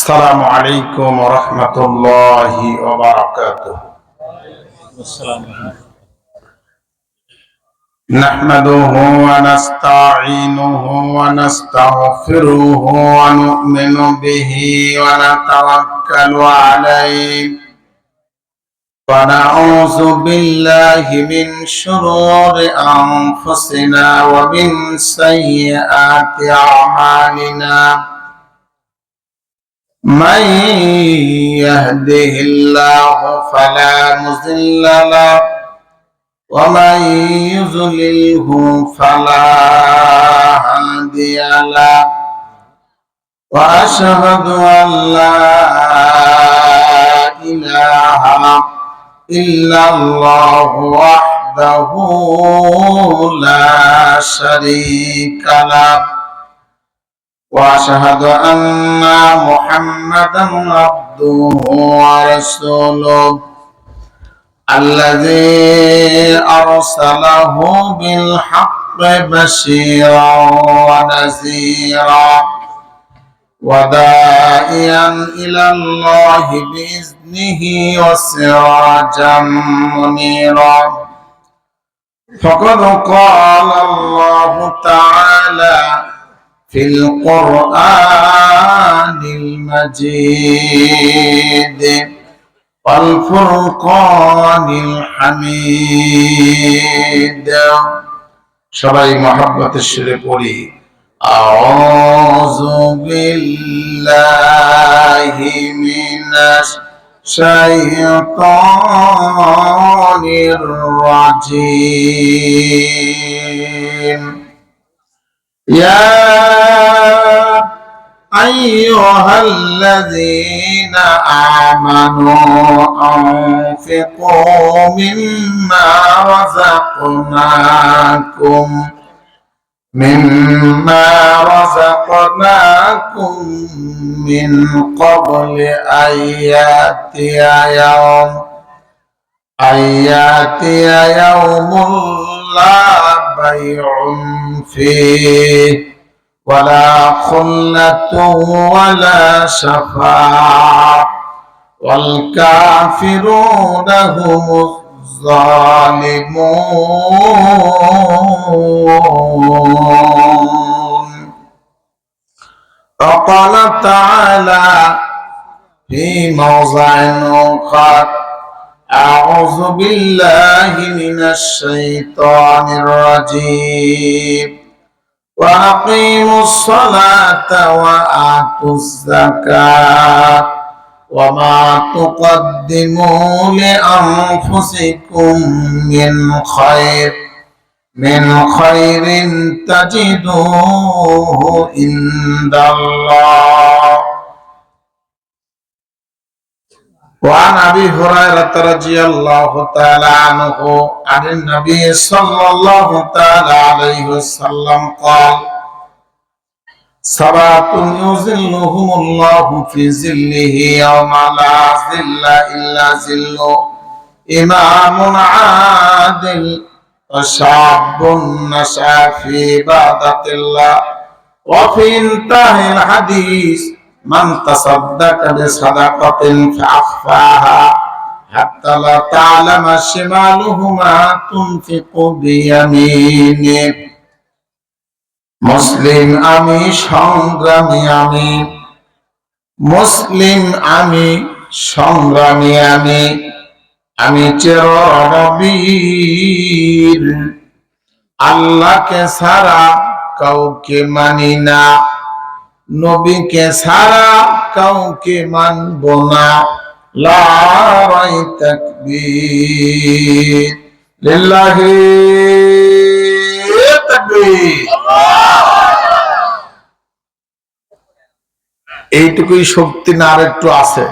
السلام عليكم ورحمة الله وبركاته. نحمده ونستعينه ونستغفره ونؤمن به ونتوكل عليه ونعوذ بالله من شرور أنفسنا ومن سيئات أعمالنا. من يهده الله فلا مضل له ومن يضلله فلا هادي له وأشهد أن لا إله إلا الله وحده لا شريك له وأشهد أن محمدا عبده ورسوله الذي أرسله بالحق بشيرا ونذيرا وداعيا إلى الله بإذنه وسراجا منيرا. فقد قال الله تعالى في القرآن المجيد والفرقان الحميد. সবাই মহব্বতের সুরে পড়ি আউযু বিল্লাহি মিনাশ শাইতানির রাজীম। يا أيها الذين آمنوا أنفقوا مما رزقناكم من قبل أن يأتي يوم لا بيع فيه ولا خلة ولا شفاعة والكافرون هم الظالمون. وقال تعالى في موضع آخر أعوذ بالله من الشيطان الرجيم وأقيموا الصلاة وآتوا الزكاة وما تقدموا لأنفسكم من خير تجدوه عند الله. وعن أبي هريرة رضي الله تعالى عنه عن النبي صلى الله تعالى عليه وسلم قال سبعة يظلهم الله في ظله يوم لا ظل إلا ظله إمام عادل وشاب نشأ في عبادة الله. وفي انتهى الحديث من تصدق بصدقة فأخفاها حتى لا تعلم شماله ما تنفق بيمينه. মুসলিম আমি সংগ্রামী আমি চিরনবীর আল্লাহকে ছাড়া কাউকে মানি না, নবীকে ছাড়া কাউকে মানব না। নারাই তাকবীর, লিল্লাহি তাকবীর। এইটুকুই শক্তি না আর একটু আছে?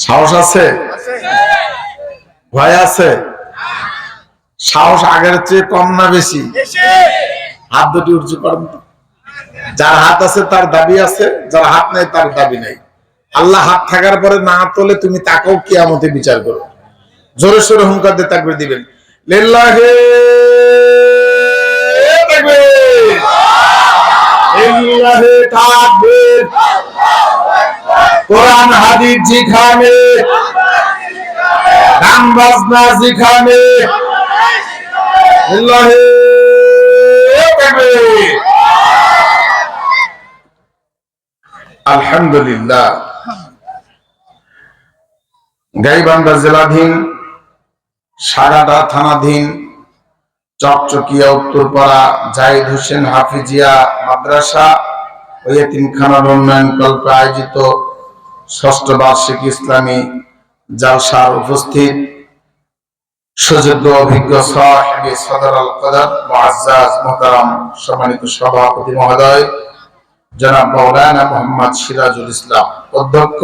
সাহস আছে? ভয় আছে? সাহস আগের চেয়ে কম না বেশি? হাত দুটি উঁচু করেন তো। যার হাত আছে তার দাবি আছে, যার হাত নেই তার দাবি নাই। আল্লাহ হাত থাকার পরে না তোলে, তুমি তাকেও কিয়ামতে বিচার করো। জোরে সোরে হুঙ্কার দিয়ে তাকবীর দিবেন, লিল্লাহি তাকবীর, লিল্লাহি তাকবীর। কোরআন হাদিস যেখানে, গান বাজনা যেখানে, আলহামদুলিল্লাহ। গাইবান্ধা জেলাধীন, সাগাদা থানাধীন, চকচকিয়া উত্তরপাড়া জাহিদ হোসেন হাফিজিয়া মাদ্রাসা ও এতিমখানার উন্নয়ন কল্পে আয়োজিত ষষ্ঠ বার্ষিক ইসলামী জালসার উপস্থিত সুযোগ্য অভিজ্ঞ সাহেব সদর আল কদর মুআজ্জাজ মুহতারাম সম্মানিত সভাপতি মহোদয় জনাব মাওলানা মোহাম্মদ সিরাজুল ইসলাম, অধ্যক্ষ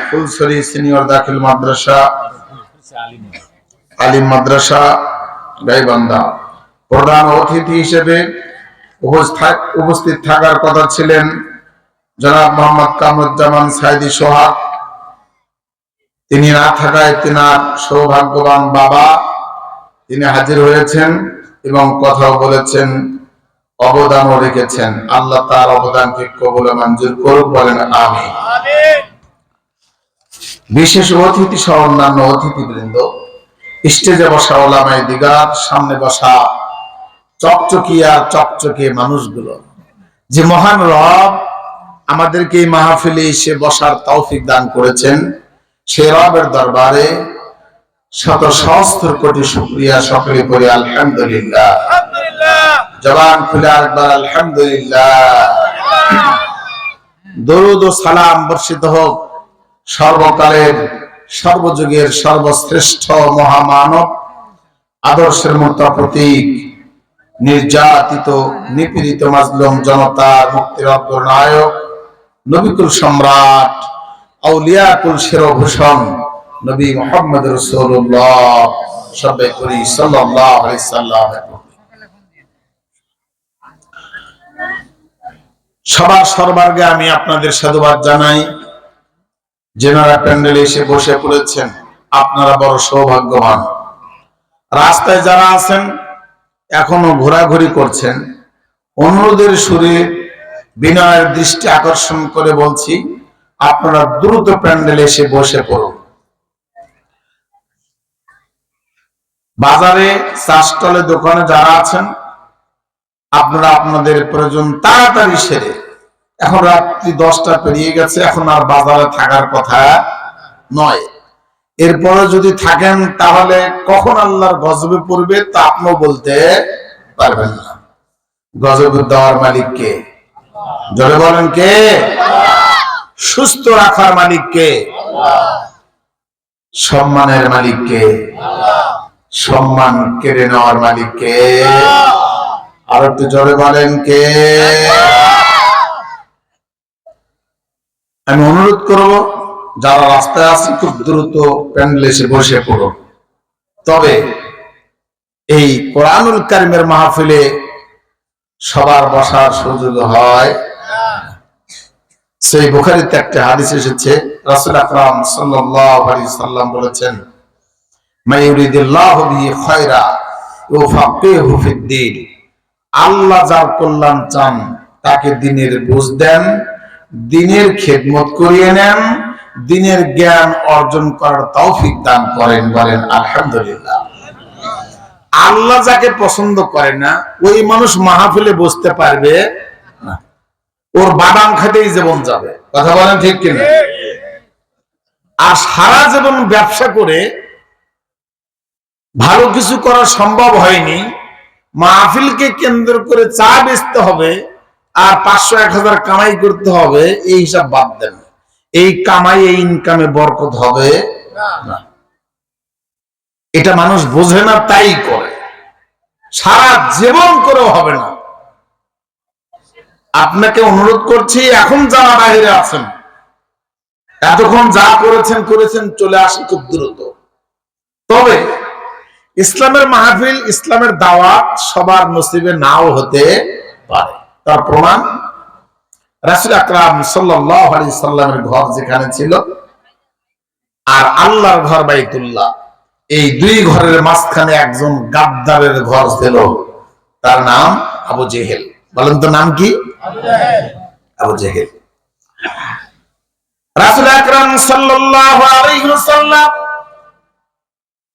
ফুলছড়ি সিনিয়র দাখিল মাদ্রাসা আলিম মাদ্রাসা গাইবান্ধা, প্রধান অতিথি হিসেবে উপস্থিত থাকার কথা ছিলেন জনাব মোহাম্মদ কামরুজ্জামান সাইদি সোহাগ। তিনি না থাকায় তিনার সৌভাগ্যবান বাবা তিনি হাজির হয়েছেন এবং কথাও বলেছেন, অবদানও রেখেছেন। আল্লাহ তার অবদানকে কবুল মঞ্জুর করুক, বলেন আমিন। বিশেষ অতিথি সহ অন্যান্য অতিথিবৃন্দ, স্টেজে বসা ওলামায়ে দিগার, সামনে বসা চকচকে মানুষগুলো, যে মহান রব আমাদেরকে এই মাহফিলে এসে বসার তৌফিক দান করেছেন, সে রবের দরবারে শত সহস্র কোটি শুকরিয়া সকলে করি আলহামদুলিল্লাহ। জবান খুলে আরেকবার আলহামদুলিল্লাহ। দরুদ ও সালাম বর্ষিত হোক সর্বকালের সর্বযুগের সর্বশ্রেষ্ঠ মহামানব, আদর্শের মতো প্রতীক, নির্যাতিত নিপীড়িত মাজলুম জনতার মুক্তির অগ্রনায়ক, নবিকুল সম্রাট, আউলিয়া কুল শিরোভূষণ নবী মুহাম্মদ রাসূলুল্লাহ সাল্লাল্লাহু আলাইহি সাল্লাম। সবার সর্বাগ্রে আমি আপনাদের সাধুবাদ জানাই। যেনারা প্যান্ডেলে এসে বসে পড়েছেন, আপনারা বড় সৌভাগ্যবান। রাস্তায় যারা আছেন, এখনো ঘোরাঘুরি করছেন, অনুরোধের সুরে বিনয়ের দৃষ্টি আকর্ষণ করে বলছি, আপনারা দ্রুত প্যান্ডেলে এসে বসে পড়ুন। বাজারে, চা স্টলে, দোকানে যারা আছেন, আপনারা আপনাদের প্রয়োজন তাড়াতাড়ি সেরে, এখন রাত্রি 10টা পেরিয়ে গেছে, এখন আর বাজারে থাকার কথা নয়। এরপরে যদি থাকেন তাহলে কখন আল্লাহর গজবে পড়বে তা আপনিও বলতে পারবেন না। গজব দেওয়ার মালিক কে? জোরে বলেন কে? সুস্থ রাখার মালিক কে? সম্মানের মালিক কে? সম্মান কেড়ে নেওয়ার মালিক কে? আর একটু জোরে বলেন কে? আমি অনুরোধ করব, যারা রাস্তায় আছে খুব দ্রুত প্যান্ডেলে এসে বসে পড়ুন। তবে এই কোরআনুল কারীমের মাহফিলে সবার বসার সুযোগ হয়। সেই বুখারীতে একটা হাদিস এসেছে, রাসূল আকরাম সাল্লাল্লাহু আলাইহি সাল্লাম বলেছেন, মা ইউরিদিল্লাহু বিহি খায়রা ইউফাক্কিহু ফিদ্দীন। আল্লাহ যার কল্যাণ চান তাকে দ্বীনের বুঝ দেন, দ্বীনের খেদমত করিয়ে নেন, দ্বীনের জ্ঞান অর্জন করার তৌফিক দান করেন, বলেন আলহামদুলিল্লাহ। আল্লাহ যাকে পছন্দ করে না ওই মানুষ মাহফিলে বসতে পারবে না, ওর বাদাম খেতেই জীবন যাবে। কথা বলেন ঠিক কিনা? আর সারা জীবন ব্যবসা করে ভালো কিছু করা সম্ভব হয়নি, মাহফিলকে কেন্দ্র করে চা বেচতে হবে আর 500-1000 কামাই করতে হবে, এই হিসাব বাদ দেন। এই কামাই, এই ইনকামে বরকত হবে না। এটা মানুষ বোঝে না, তাই করে, সারা জীবন করেও হবে না। আপনাকে অনুরোধ করছি, এখন যারা বাইরে আছেন, এতক্ষণ যা করেছেন চলে আসেন খুব দ্রুত। তবে ইসলামের মাহফিল, ইসলামের দাওয়াত সবার নসিবে নাও হতে পারে। তার প্রমাণ রাসূল আকরাম সাল্লাল্লাহু আলাইহি সাল্লামের ঘর যেখানে ছিল আর আল্লাহর ঘর বাইতুল্লাহ, এই দুই ঘরের মাঝখানে একজন গাদ্দারের ঘর ছিল, তার নাম আবু জেহেল। বলেন তো নাম কি? আবু জেহেল। রাসূল আকরাম সাল্লাল্লাহু আলাইহি ওয়াসাল্লাম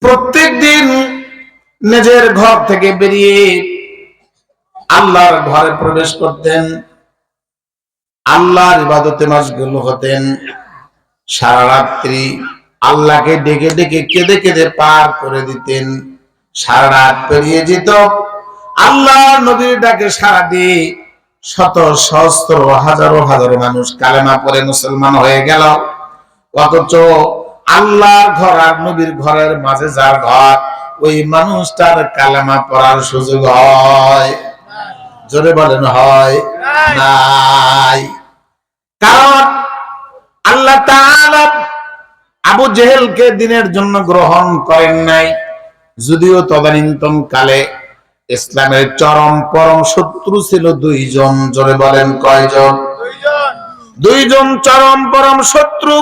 প্রত্যেকদিন নিজের ঘর থেকে বেরিয়ে আল্লাহর ঘরে প্রবেশ করতেন, আল্লাহর ইবাদতে মশগুল হতেন। সারা রাত্রি আল্লাহকে ডেকে ডেকে কেঁদে কেঁদে পার করে দিতেন। সারা রাত পেরিয়ে যেত, আল্লাহ নবীর ডাকে সাড়া দিয়ে শত সহস্র হাজারো হাজারো মানুষ কালেমা পড়ে মুসলমান হয়ে গেল। অথচ আল্লাহর ঘর আর নবীর ঘরের মাঝে যার ঘর, ওই মানুষটার কালেমা পড়ার সুযোগ হয়? জোরে বলেন হয়? নাই। কারণ আল্লাহ তাআলা আবু জেহেলকে দিনের জন্য গ্রহণ করেন নাই, যদিও তদানীন্তন কালে ইসলামের চরম পরম শত্রু ছিল দুইজন। জোরে বলেন কয়জন? দুইজন চরম পরম শত্রু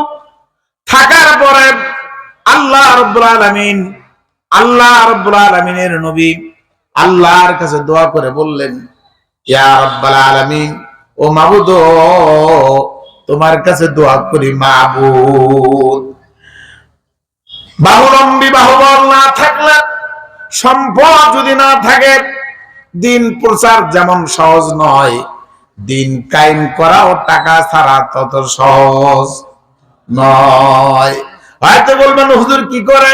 থাকার পরে আল্লাহ রাব্বুল আলামিনের নবী আল্লাহর কাছে দোয়া করে বললেন, ইয়া রাব্বাল আলামিন, ও মাবুদ, তোমার কাছে দোয়া করি মাবুদ, বাহুলম্বী বাহুবল না থাকলে, সম্পদ যদি না থাকে, দিন প্রচার যেমন সহজ নয়, দিন কায়েম করাও টাকা ছাড়া তত সহজ নয়। হয়তো বলবেন, হুজুর কি করে?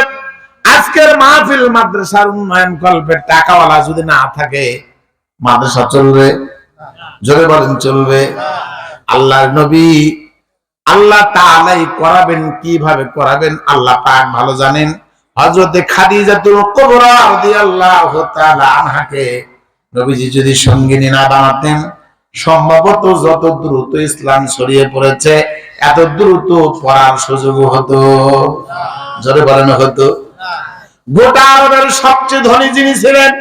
আজকের মাহফিল মাদ্রাসার উন্নয়ন কল্পে টাকাওয়ালা যদি না থাকে মাদ্রাসা চলবে? জোরে বলেন চলবে? আল্লাহর নবী আল্লাহ তাআলাই করাবেন, কিভাবে করাবেন আল্লাহ পাক ভালো জানেন। হযরতে খাদিজাতুল কুবরা রাদিয়াল্লাহু তাআলা আনহাকে নবীজি যদি সঙ্গিনী না বানাতেন, সম্ভবত যত দ্রুত ইসলাম ছড়িয়ে পড়েছে এত দ্রুত পড়ার সুযোগ হতো? জোরে বলেন হতো? গোটা আরবের সবচেয়ে ধনী যিনি ছিলেন,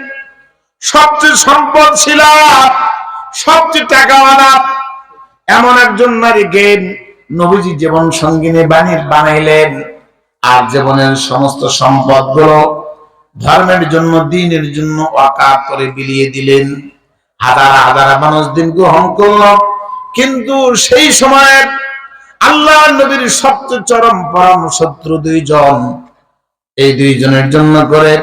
সবচেয়ে সম্পদ ছিল, সবচেয়ে টাকাওয়ালা এমন একজন নারীকে নবীজি জীবন সঙ্গিনী বানাইলেন, আর জীবনের সমস্ত সম্পদ গুলো ধর্মের জন্য, দ্বীনের জন্য ওয়াকাফ করে বিলিয়ে দিলেন। হাজার হাজার মানুষ দিন গ্রহণ করল, কিন্তু সেই সময় আল্লাহ নবীর সবচেয়ে চরম পরম শত্রু দুইজন, এই দুইজনের জন্য করে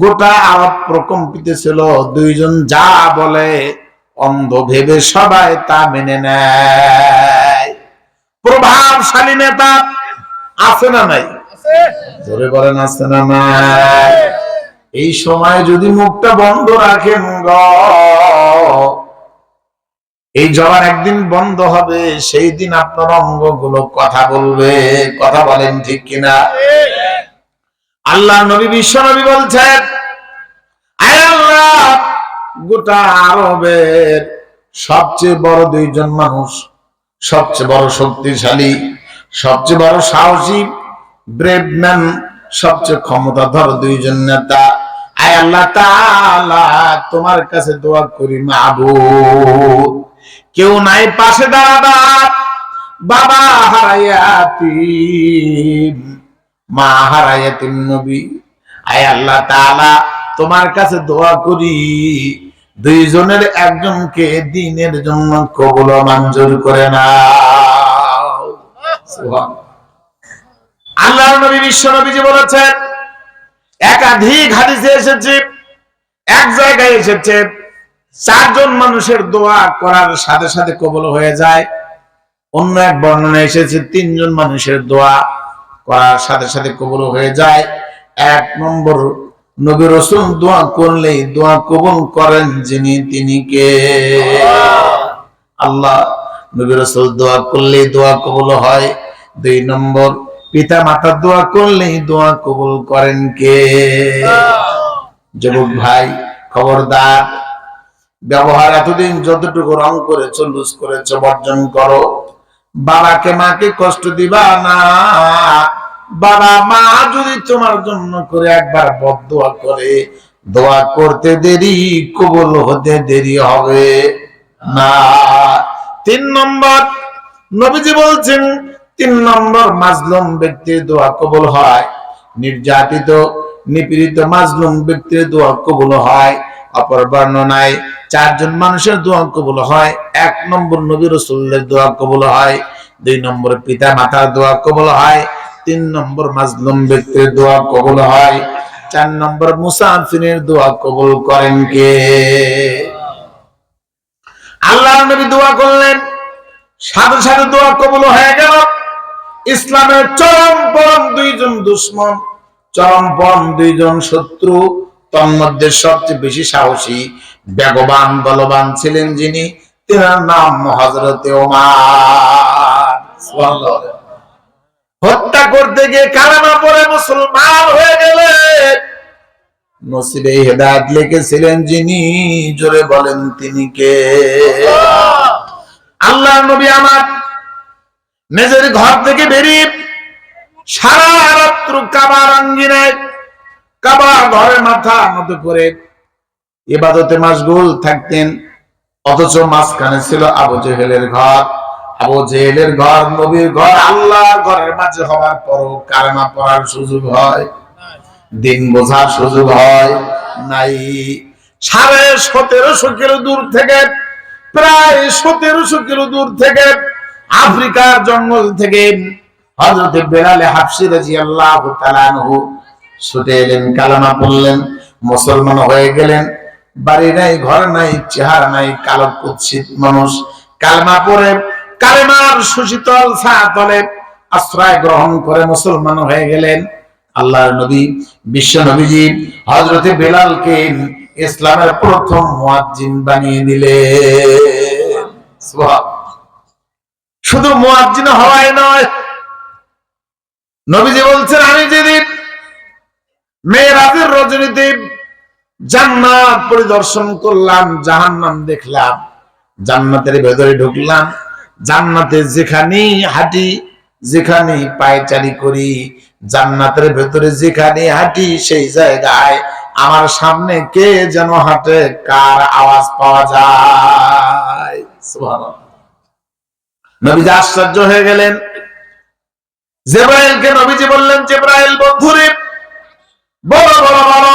গোটা আরব প্রকম্পিত ছিল। দুইজন যা বলে অন্ধ ভেবে সবাই তা মেনে নেয়। প্রভাবশালী নেতা আছে না নাই? জোরে বলেন আছে না নাই? এই সময় যদি মুখটা বন্ধ রাখেন গো, এই জবান একদিন বন্ধ হবে, সেই দিন আপনার অঙ্গগুলো কথা বলবে। কথা বলেন ঠিক কিনা? আল্লাহ নবী বিশ্ব নবী বলছেন, আয় আল্লাহ, গোটা আরবের সবচেয়ে বড় দুইজন মানুষ, সবচেয়ে বড় শক্তিশালী, সবচেয়ে বড় সাহসী, ব্রেভ ম্যান, সবচেয়ে ক্ষমতাধর দুইজন নেতা, আয় আল্লাহ তাআলা তোমার কাছে দোয়া করি মাবুদ, কেউ নাই পাশে দাঁড়াবার, বাবা হারায়াতিম, মা হারায়াতিম নবী, আয় আল্লাহ তাআলা তোমার কাছে দোয়া করি দুইজনের একজনকে দ্বীনের জন্য কবুল ও মঞ্জুর করে নাও। সুবহানাল্লাহ। আল্লাহর নবী বিশ্ব নবীজি বলেছেন, একাধিক হাদিসে এসেছে, এক জায়গায় এসেছে, চারজন মানুষের দোয়া করার সাথে সাথে কবুল হয়ে যায়। অন্য এক বর্ণনায় এসেছে তিনজন মানুষের দোয়া করার সাথে সাথে কবুল হয়ে যায়। এক নম্বর, নবী রাসূল দোয়া করলেই দোয়া কবুল করেন যিনি, তিনি কে? আল্লাহ। নবী রাসূল দোয়া করলেই দোয়া কবুল হয়। দুই নম্বর, পিতা মাতার দোয়া করলেই দোয়া কবুল করেন কে? যুবক ভাই খবরদার, ব্যবহার এতদিন যতটুকু রং করেছো, লুজ করেছো, বর্জন করো। বাবাকে মাকে কষ্ট দিবা না। বাবা মা যদি তোমার জন্য করে একবার বদদোয়া করে, দোয়া করতে দেরি, কবুল হতে দেরি হবে না। তিন নম্বর, নবীজি বলছেন, তিন নম্বর, মাজলুম ব্যক্তির দোয়া কবুল হয়। নির্যাতিত নিপীড়িত মাজলুম ব্যক্তির দোয়া কবুল হয়। অপর বর্ণনায় চারজন মানুষের দোয়া কবুল হয়। এক নম্বর, নবী রাসূলের দোয়া কবুল হয়। 2 নম্বর পিতা মাতার দোয়া কবুল হয়, 3 নম্বর মাজলুম ব্যক্তির দোয়া কবুল হয়, 4 নম্বর মুসাফিরের দোয়া কবুল করেন কে? আল্লাহর নবী দোয়া করলেন, সাথে সাথে দোয়া কবুল হয়ে গেল। ইসলামের চরমপন্থী দুইজন দুশমন, চরমপন্থী দুইজন শত্রু, তন্মধ্যে সবচেয়ে বেশি সাহসী বেগবান বলবান ছিলেন যিনি, তার নাম হযরতে ওমর। সুবহানাল্লাহ। হত্যা করতে গিয়ে কালেমা পড়ে মুসলমান হয়ে গেলেন। নসিবে হেদায়েত লিখেছিলেন যিনি, জোরে বলেন তিনি কে? আল্লাহর নবী আমার নিজের ঘর থেকে বেরিয়ে সারা রাত্র কাবার আঙ্গিনায়, কাবা ঘরে মাথা নত করে ইবাদতে মাশগুল থাকতেন। অথচ মাঝখানে ছিল আবু জেহেলের ঘর। আবু জেহেলের ঘর নবীর ঘর আল্লাহর ঘরের মাঝে হওয়ার পরও কালেমা পড়ার সুযোগ হয়, দিন বোঝার সুযোগ হয় নাই। 1750 কিলো দূর থেকে, প্রায় 1700 কিলো দূর থেকে, আফ্রিকার জঙ্গল থেকে হযরত বেলাল হাবশী রাদিয়াল্লাহু তাআলা আনহু ছুটে এলেন, কালেমা পড়লেন, মুসলমান হয়ে গেলেন। বাড়ি নাই, ঘর নাই, চেহারা নাই, কালো কুৎসিত মানুষ কালেমা পড়ে কালেমার সুশীতল ছায়াতলে আশ্রয় গ্রহণ করে মুসলমান হয়ে গেলেন। আল্লাহর নবী বিশ্ব নবীজি হযরত বেলালকে ইসলামের প্রথম মুয়াজ্জিন বানিয়ে দিলেন। সুবহানাল্লাহ। শুধু মুয়াজ্জিন হওয়াই নয়, নবীজি বলছেন, আমি যেদিন মেরাজের রজনীতে জান্নাত পরিদর্শন করলাম, জাহান্নাম দেখলাম, জান্নাতের ভেতরে ঢুকলাম, জান্নাতে যেখানে হাঁটি, যেখানে পায়চারি করি, জান্নাতের ভেতরে যেখানে হাঁটি, সেই জায়গায় আমার সামনে কে যেন হাঁটে, কার আওয়াজ পাওয়া যায়। সুবহানাল্লাহ। নবীজি আশ্চর্য হয়ে গেলেন। জিবরাইলকে নবীজি বললেন, জিবরাইল বন্ধুরে, বলো বলো বলো,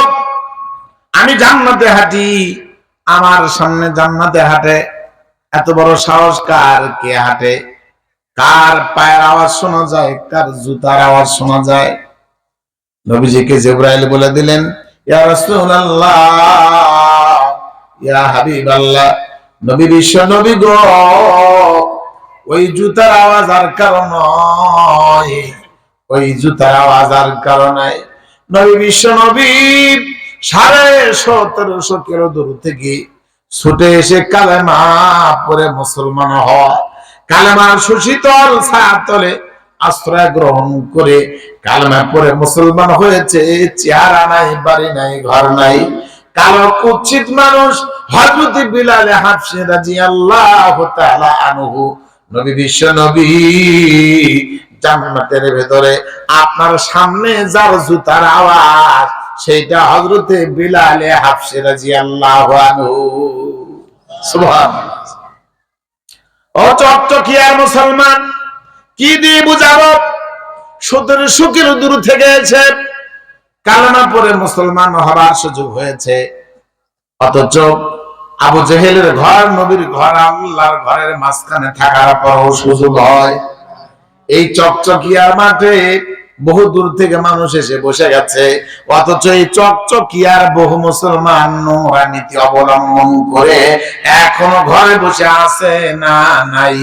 আমি জান্নাতে হাঁটি, আমার সামনে জান্নাতে হাঁটে, এত বড় সাহস কার? কে হাঁটে? কার পায়ের আওয়াজ শোনা যায়, কার জুতার আওয়াজ শোনা যায়? নবীজিকে জিবরাইল বলে দিলেন, ইয়া রাসূলুল্লাহ, ইয়া হাবিবাল্লাহ, নবী বিশ্ব নবী গো, ওই জুতার আওয়াজ আর কারো নয়, ওই জুতার আওয়াজ আর কারো নাই। নবী বিশ্ব নবী 1750 কিলো দূর থেকে ছুটে এসে কালেমা পড়ে মুসলমান হওয়া, কালেমার সুশীতল ছায়াতলে আশ্রয় গ্রহণ করে কালেমা পড়ে মুসলমান হয়েছে। চেহারা নাই, বাড়ি নাই, ঘর নাই, কালো কুৎসিত মানুষ হযরত বিলাল হাবশী রাদিয়াল্লাহু তাআলা আনহু। নবী বিশ্ব নবী জান্নাতের ভেতরে আপনার সামনে যার জুতার আওয়াজ, সেইটা হযরত বিলাল হাবশী রাদিয়াল্লাহু আনহু। সুবহানাল্লাহ। ও চকচকিয়ার মুসলমান, কি দিয়ে বুঝাবো? 1700 কিলো দূর থেকে এসে কালেমা পড়ে মুসলমান হবার সুযোগ হয়েছে, অথচ আবু জেহেলের ঘর নবীর ঘর আল্লাহর ঘরের মাঝখানে থাকার পরও সুযোগ হয়। এই চকচকিয়ার মাঠে বহু দূর থেকে মানুষ এসে বসে গেছে, অথচ এই চকচকিয়ার বহু মুসলমান নোংরা নীতি অবলম্বন করে এখনো ঘরে বসে আছে না নাই?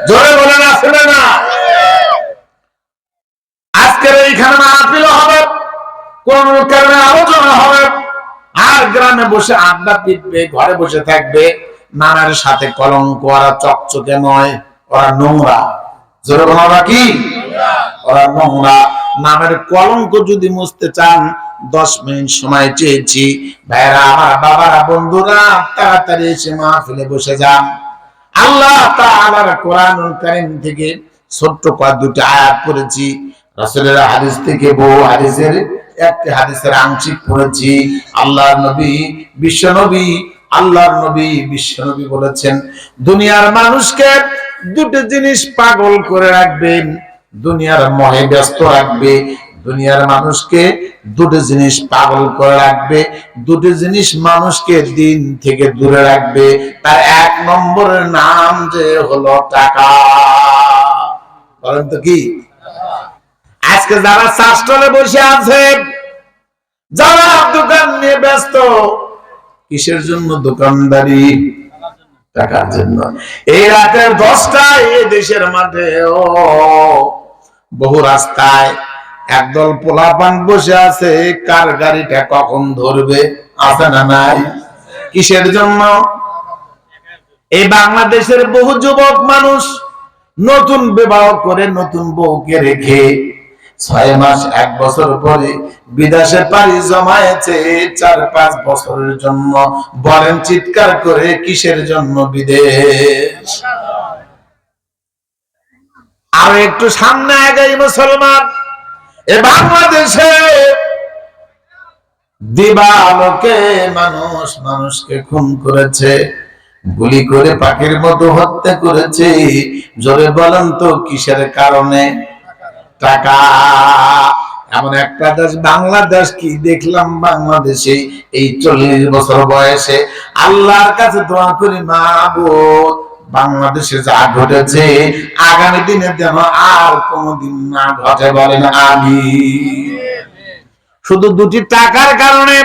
জোরে বলেন, আছে না? আজকের এইখানে মাহফিল হবে, কোন কারণে আলোচনা হবে, আর গ্রামে বসে আড্ডা পিটবে, ঘরে বসে থাকবে। নামের সাথে কলঙ্ক, ওরা চকচকে নয়, ওরা নোংরা। জোরে বলা কি? ওরা নোংরা। নামের কলঙ্ক যদি মুছতে চান 10 মিনিট সময় চেয়েছি। ভাইরা আমার, বাবারা, বন্ধুরা, তাড়াতাড়ি এসে মাহফিলে বসে যান। আল্লাহ তাআলার কোরআনুল কারীম থেকে ছোট্ট দুটো আয়াত পড়েছি, রাসূলের হাদিস থেকে বহু হাদিসের একটি হাদিসের আংশিক পড়েছি। আল্লাহর নবী বিশ্ব নবী বলেছেন, দুনিয়ার মানুষকে দুটো জিনিস পাগল করে রাখবেন, দুনিয়ার মোহে ব্যস্ত রাখবে। দুনিয়ার মানুষকে দুটো জিনিস পাগল করে রাখবে, দুটো জিনিস মানুষকে দিন থেকে দূরে রাখবে। তার 1 নম্বরের নাম যে হলো টাকা। বলেন তো কি? আজকে যারা চা স্টলে বসে আছে, যারা দোকান নিয়ে ব্যস্ত, কিসের জন্য দোকানদারি? টাকার জন্য। এই রাতের 10টায় এই দেশের মাঠে বহু রাস্তায় একদল পোলাপান বসে আছে, কার গাড়িটা কখন ধরবে, আছে না নাই? কিসের জন্য? এই বাংলাদেশের বহু যুবক মানুষ নতুন বিবাহ করে নতুন বউকে রেখে 6 মাস 1 বছর পরে বিদেশে পাড়ি জমায়েছে 4-5 বছরের জন্য। বলেন চিৎকার করে, কিসের জন্য বিদেশ? আর একটু সামনে আগাই মুসলমান, এ বাংলাদেশে দিবালোকে মানুষ মানুষকে খুন করেছে, গুলি করে পাখির মতো হত্যা করেছে। জোরে বলেন তো কিসের কারণে? টাকা। এমন একটা দেশ বাংলাদেশ, কি দেখলাম বাংলাদেশে এই 40 বছর বয়সে। আল্লাহর কাছে দোয়া করি, মাবুদ বাংলাদেশে যা ঘটেছে আগামী দিনে যেন আর কোনোদিন না ঘটে, বলেন আমিন। শুধু দুটি টাকার কারণে,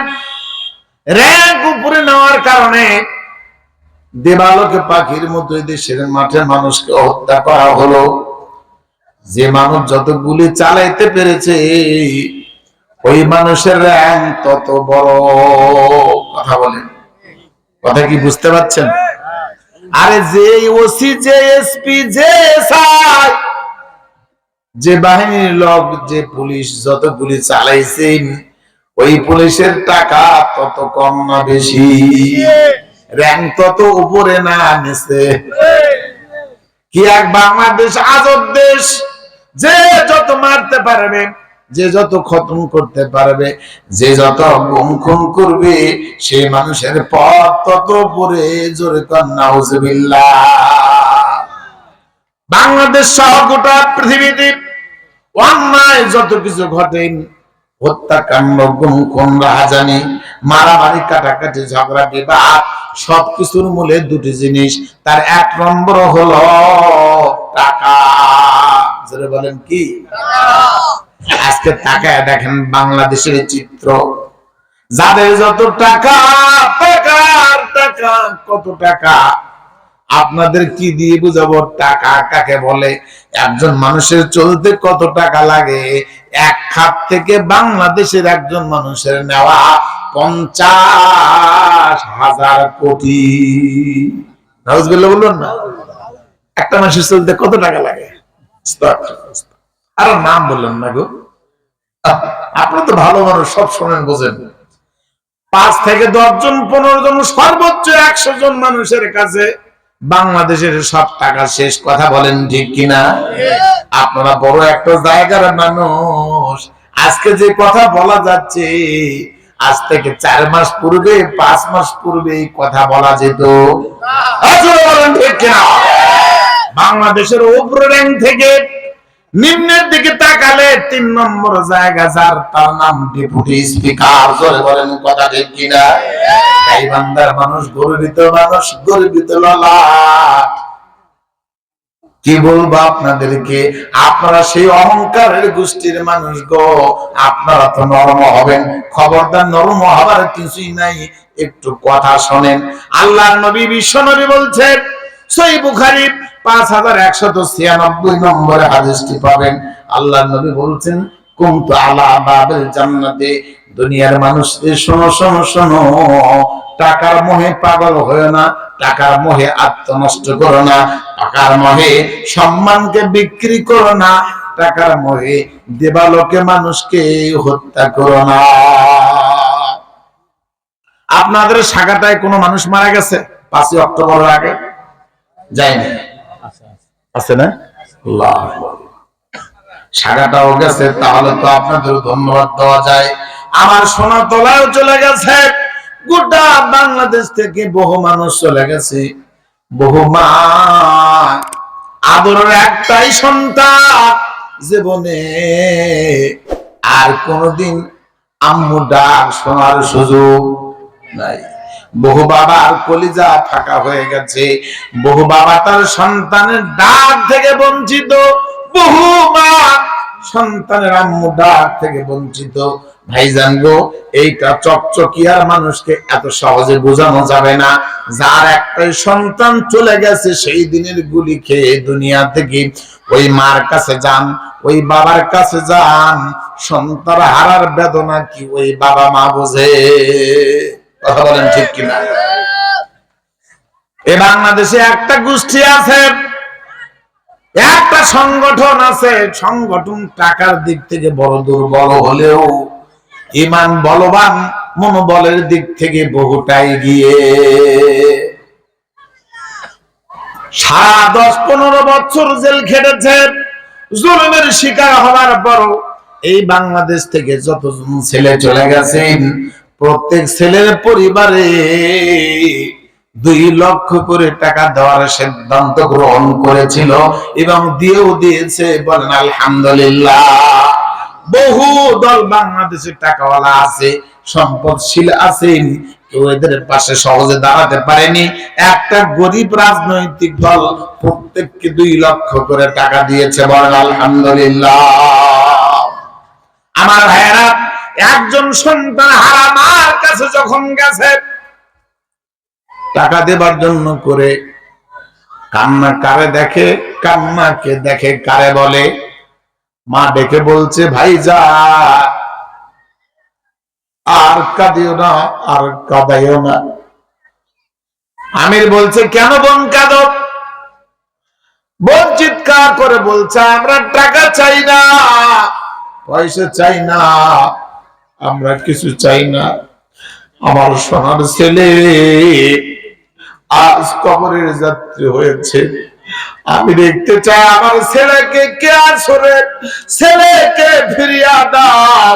র‍্যাঙ্ক উপরে নেওয়ার কারণে দেবালোকে পাখির মতো দেশের মাঠে মানুষকে হত্যা করা হলো। যে মানুষ যত গুলি চালাইতে পেরেছে, ওই মানুষের র‍্যাঙ্ক তত বড়। কথা বলেন, কথা কি বুঝতে পারছেন? আরে যে ওসি, যে এসপি, যে এসআই, যে বাহিনীর লোক, যে পুলিশ যত গুলি চালাইছেন, ওই পুলিশের টাকা তত কম না বেশি? র‍্যাঙ্ক তত উপরে না নিচে? কি এক বাংলাদেশ আজব দেশ! যে যত মারতে পারবে, যে যত খতম করতে পারবে, যে যত গুম খুন করবে, সেই মানুষের পথ তত উপরে। জোরে কর নাউজুবিল্লাহ। বাংলাদেশ সহ গোটা পৃথিবীতে অন্যায় যত কিছু ঘটে, হত্যাকাণ্ড, গুম খুন, রাহাজানি, মারামারি, কাটাকাটি, ঝগড়া, বিবাদ, সবকিছুর মূলে দুটি জিনিস। তার 1 নম্বর হলো টাকা। জোরে বলেন কি? আজকে তাকায় দেখেন বাংলাদেশের চিত্র। যাদের যত টাকা, টাকার টাকা, কত টাকা! আপনাদের কি দিয়ে বুঝাবো টাকা কাকে বলে? একজন মানুষের চলতে কত টাকা লাগে? এক খাত থেকে বাংলাদেশের একজন মানুষের নেওয়া 50,000 কোটি। নাউজুবিল্লাহ বলুন না। একটা মানুষের চলতে কত টাকা লাগে? আর নাম বললেন না গো, আপনারা তো ভালো মানুষ, সব শোনেন, বোঝেন। 5 থেকে 10 জন, 15 জন, সর্বোচ্চ 100 জন মানুষের কাছে বাংলাদেশের সব টাকা শেষ। কথা বলেন ঠিক কিনা? আপনারা বড় একটা জায়গার মানুষ। আজকে যে কথা বলা যাচ্ছে, আজ থেকে 4 মাস পূর্বে, 5 মাস পূর্বে এই কথা বলা যেত? বলেন ঠিক কিনা? বাংলাদেশের উপরের র‍্যাঙ্ক থেকে নিম্নের দিকে তাকালে 3 নম্বর জায়গা যার, তার নাম ডেপুটি স্পিকার। জোরে বলেন কথা ঠিক কিনা? এই বান্দার মানুষ গর্বিত, মানুষ গর্বিত ললাট। কি বলবো আপনাদেরকে? আপনারা সেই অহংকারের গোষ্ঠীর মানুষ গো। আপনারা তো নরম হবেন, খবরদার, নরম হবার কিছুই নাই। একটু কথা শোনেন। আল্লাহর নবী, বিশ্ব নবী বলছেন, সহিহ বুখারী 5196 নম্বরে হাদিসটি পাবেন। আল্লাহর নবী বলছেন, কুনতু আলা বাবিল জান্নাতে, দুনিয়ার মানুষদের শোনো শোনো শোনো, টাকার মোহে পাগল হয়ো না, টাকার মোহে আত্মনষ্ট করো না, টাকার মোহে সম্মানকে বিক্রি করো না, টাকার মোহে দেবালোকে মানুষকে হত্যা করো না। আপনাদের সাগাটায় কোনো মানুষ মারা গেছে 5ই অক্টোবরের আগে? যায়নি? আছে না? সাগাটাও গেছে, তাহলে তো আপনাদের ধন্যবাদ দেওয়া যায়। আমার সোনা তলায় চলে গেছে। গোটা বাংলাদেশ থেকে বহু মানুষ চলে গেছে, বহু মা। আদরের একটাই সন্তান, জীবনে আর কোনদিন আম্মু ডাক শোনার সুযোগ নাই। বহু বাবার কলিজা ফাঁকা হয়ে গেছে, বহু বাবা তার সন্তানের ডাক থেকে বঞ্চিত, বহু মা সন্তানের আম্মু ডাক থেকে বঞ্চিত। ভাইজান গো, এইটা চকচকিয়ার মানুষকে এত সহজে বোঝানো যাবে না। যার একটাই সন্তান চলে গেছে, সেই দিনের গুলি খেয়ে দুনিয়া থেকে, ওই মার কাছে যান, ওই বাবার কাছে যান। সন্তান হারার বেদনা কি ওই বাবা মা বোঝে? কথা বলেন ঠিক কিনা? এ বাংলাদেশে একটা গোষ্ঠী আছে, একটা সংগঠন আছে, সংগঠন টাকার দিক থেকে বড় দুর্বল হলেও ঈমান বলবান, মনোবলের দিক থেকে বহুটাই এগিয়ে। সারা 10-15 বছর জেল খেটেছে, জুলুমের শিকার হওয়ার পর এই বাংলাদেশ থেকে যতজন ছেলে চলে গেছেন, প্রত্যেক ছেলের পরিবারে 2 লক্ষ করে টাকা দেওয়ার সিদ্ধান্ত গ্রহণ করেছিল এবং দিয়েও দিয়েছে। বলেন আলহামদুলিল্লাহ। বহু দল বাংলাদেশের টাকাওয়ালা আছে, সম্পদশীল আছেন, কেউ এদের পাশে সহজে দাঁড়াতে পারেনি। একটা গরিব রাজনৈতিক দল প্রত্যেককে 2 লক্ষ করে টাকা দিয়েছে। বলেন আলহামদুলিল্লাহ। আমার ভাইয়েরা, একজন সন্তান হারা মার কাছে যখন গেছে টাকা দেবার জন্য করে, কান্না কারে দেখে, কান্নাকে দেখে কারে বলে? মা ডেকে বলছে, ভাই যা, আর কাঁদিও না, আর কাঁদাইও না। আমির বলছে, কেন বোন কাঁদো? বোন চিৎকার করে বলছে, আমরা টাকা চাই না, পয়সা চাই না, আমরা কিছু চাই না। আমার সোনার ছেলে আজ কবরের যাত্রী হয়েছে। আমি দেখতে চাই আমার ছেলেকে কে আসরে, ছেলেকে ফিরিয়ে দাও,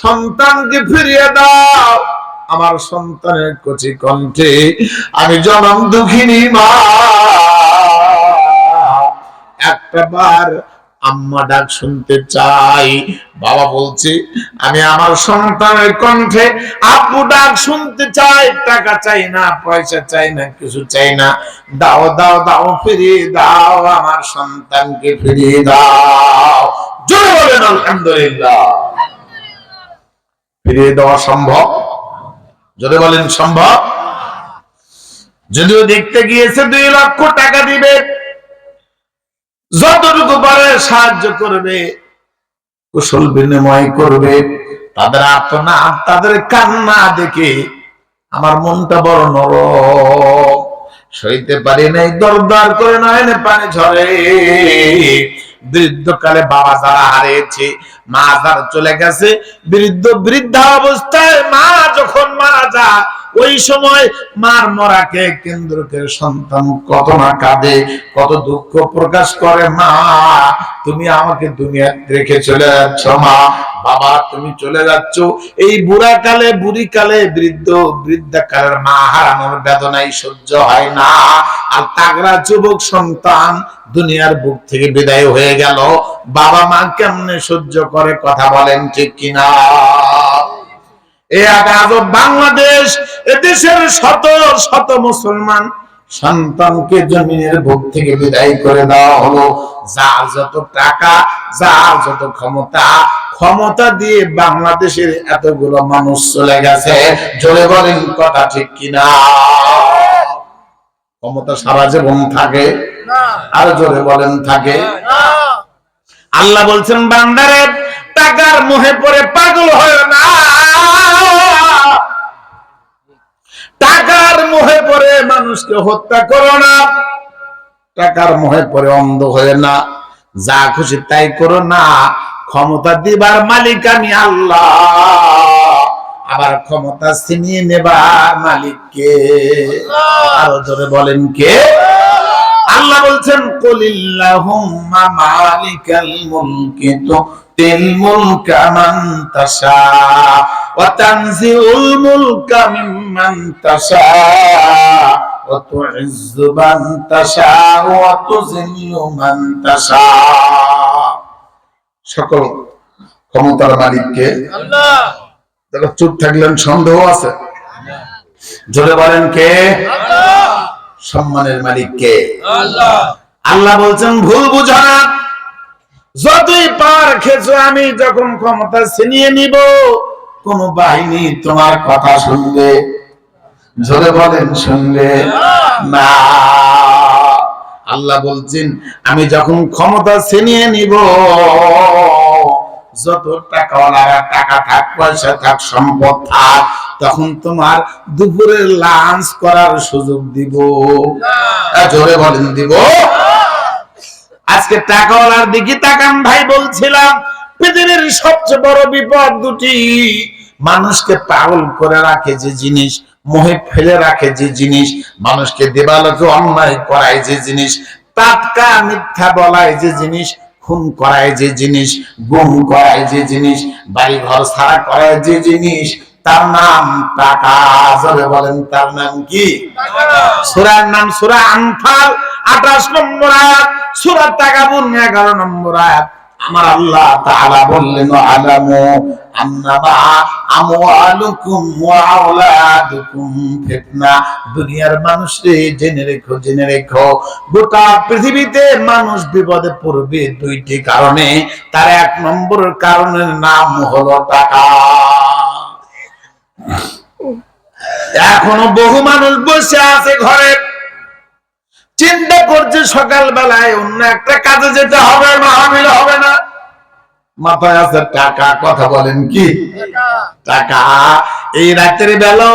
সন্তানকে ফিরিয়ে দাও। আমার সন্তানের কচি কণ্ঠে আমি জনম দুঃখিনী মা একটাবার আম্মা ডাক শুনতে চাই। বাবা বলছে, আমি আমার সন্তানের কণ্ঠে আব্বু ডাক শুনতে চাই। টাকা চাই না, পয়সা চাই না, কিছু চাই না। দাও দাও দাও, ফিরিয়ে দাও, আমার সন্তানকে ফিরিয়ে দাও। জোরে বলেন আলহামদুলিল্লাহ। ফিরিয়ে দেওয়া সম্ভব? জোরে বলেন সম্ভব? যদিও দেখতে গিয়েছে 2 লক্ষ টাকা দিবে, যতটুকু পারে সাহায্য করবে, কুশল বিনিময় করবে। তাদের আর্তনাদ, তাদের কান্না দেখে আমার মনটা বড় নরম, সইতে পারি নাই। দরদার করে নয়নে পানি ঝরে। বৃদ্ধকালে বাবা যারা হারিয়েছে, মা যারা চলে গেছে, বৃদ্ধা অবস্থায় মা যখন মারা যায়, ওই সময় মার মরাকে কেন্দ্র করে সন্তান কত না কাঁদে, কত দুঃখ প্রকাশ করে। মা, তুমি আমাকে দুনিয়া রেখে চলে যাচ্ছ, মা, বাবা তুমি চলে যাচ্ছ। এই বুড়া কালে, বুড়ি কালে, বৃদ্ধা কালের মা হারানোর বেদনাই সহ্য হয় না। আর তাগড়া যুবক সন্তান দুনিয়ার বুক থেকে বিদায় হয়ে গেল, বাবা মা কেমনে সহ্য করে? কথা বলেন ঠিক কিনা? বাংলাদেশ, এদেশের শত শত মুসলমান সন্তানকে জমিনের বুক থেকে বিদায় করে দেওয়া হলো। যার যত টাকা, যার যত ক্ষমতা দিয়ে বাংলাদেশের এতগুলো মানুষ চলে গেছে। জোরে বলেন কথা ঠিক কিনা? ক্ষমতা সারা জীবন থাকে? আর জোরে বলেন থাকে? আল্লাহ বলছেন, বান্দারে টাকার মোহে পড়ে পাগল হয় না, টাকার মোহে পড়ে মানুষকে হত্যা করো না, টাকার মোহে পড়ে অন্ধ হয়ে না, যা খুশি তাই করো না। ক্ষমতা দিবার মালিক আমি আল্লাহ, আবার ক্ষমতা ছিনিয়ে নেবার মালিক কে? আরো জোরে বলেন কে? আল্লাহ বলছেন, কুলিল্লাহুম্মা মালিকাল মুলকি তুতিল মুলকা মান তাশা ওয়া তানজিউল মুলকা মিম্মান তাশা ওয়া তুইজ্জু মান তাশা ওয়া তুযিল্লু মান তাশা। সকল ক্ষমতার মালিক কে? আল্লাহ। দেখো, চুপ থাকলেন, সন্দেহ আছে? জোরে বলেন কে? আল্লাহ। সম্মানের মালিক কে? আল্লাহ। আল্লাহ বলছেন, ভুল বুঝো না, যতই পার খেছো, আমি যখন ক্ষমতা ছিনিয়ে নিব, কোন বাহিনী তোমার কথা শুনবে? জোরে বলেন শুনবে না। আল্লাহ বলছেন আমি যখন ক্ষমতা ছিনিয়ে নিব, যত টাকাওয়ালারা টাকা থাক, পয়সা থাক, সম্পদ থাক, তখন তোমার দুপুরের লাঞ্চ করার সুযোগ দিব। জোরে বলেন দিব। আজকে টাকাওয়ালার দিকে তাকান ভাই। বলছিলাম পৃথিবীর সবচেয়ে বড় বিপদ দুটি, মানুষকে পাগল করে রাখে যে জিনিস, মোহে ফেলে রাখে যে জিনিস, মানুষকে দেবালোকে অন্যায় করায় যে জিনিস, টাটকা মিথ্যা বলায় যে জিনিস, খুন করায় যে জিনিস, গুম করায় যে জিনিস, বাড়ি ঘর ছাড়া করায় যে জিনিস, তার নাম টাকা। জোরে বলেন তার নাম কি? সূরার নাম সূরা আনফাল 28 নম্বর আয়াত, সূরা তাগাবুন 11 নম্বর আয়াত। আমার আল্লাহ তাআলা বললেন আলামু আন্নামা আমওয়ালুকুম ওয়া আওলাদুকুম ফিতনা। দুনিয়ার মানুষরে জেনে রেখো, জেনে রেখো, গোটা পৃথিবীতে মানুষ বিপদে পড়বে দুইটি কারণে। তার এক নম্বর কারণের নাম হলো টাকা। এখনো বহু মানুষ বসে আছে ঘরে, চিন্তা করছে সকাল বেলায় অন্য একটা কাজে যেতে হবে, মাহফিল হবে না, মাথায় আছে টাকা। কথা বলেন কি? টাকা। এই রাতের বেলা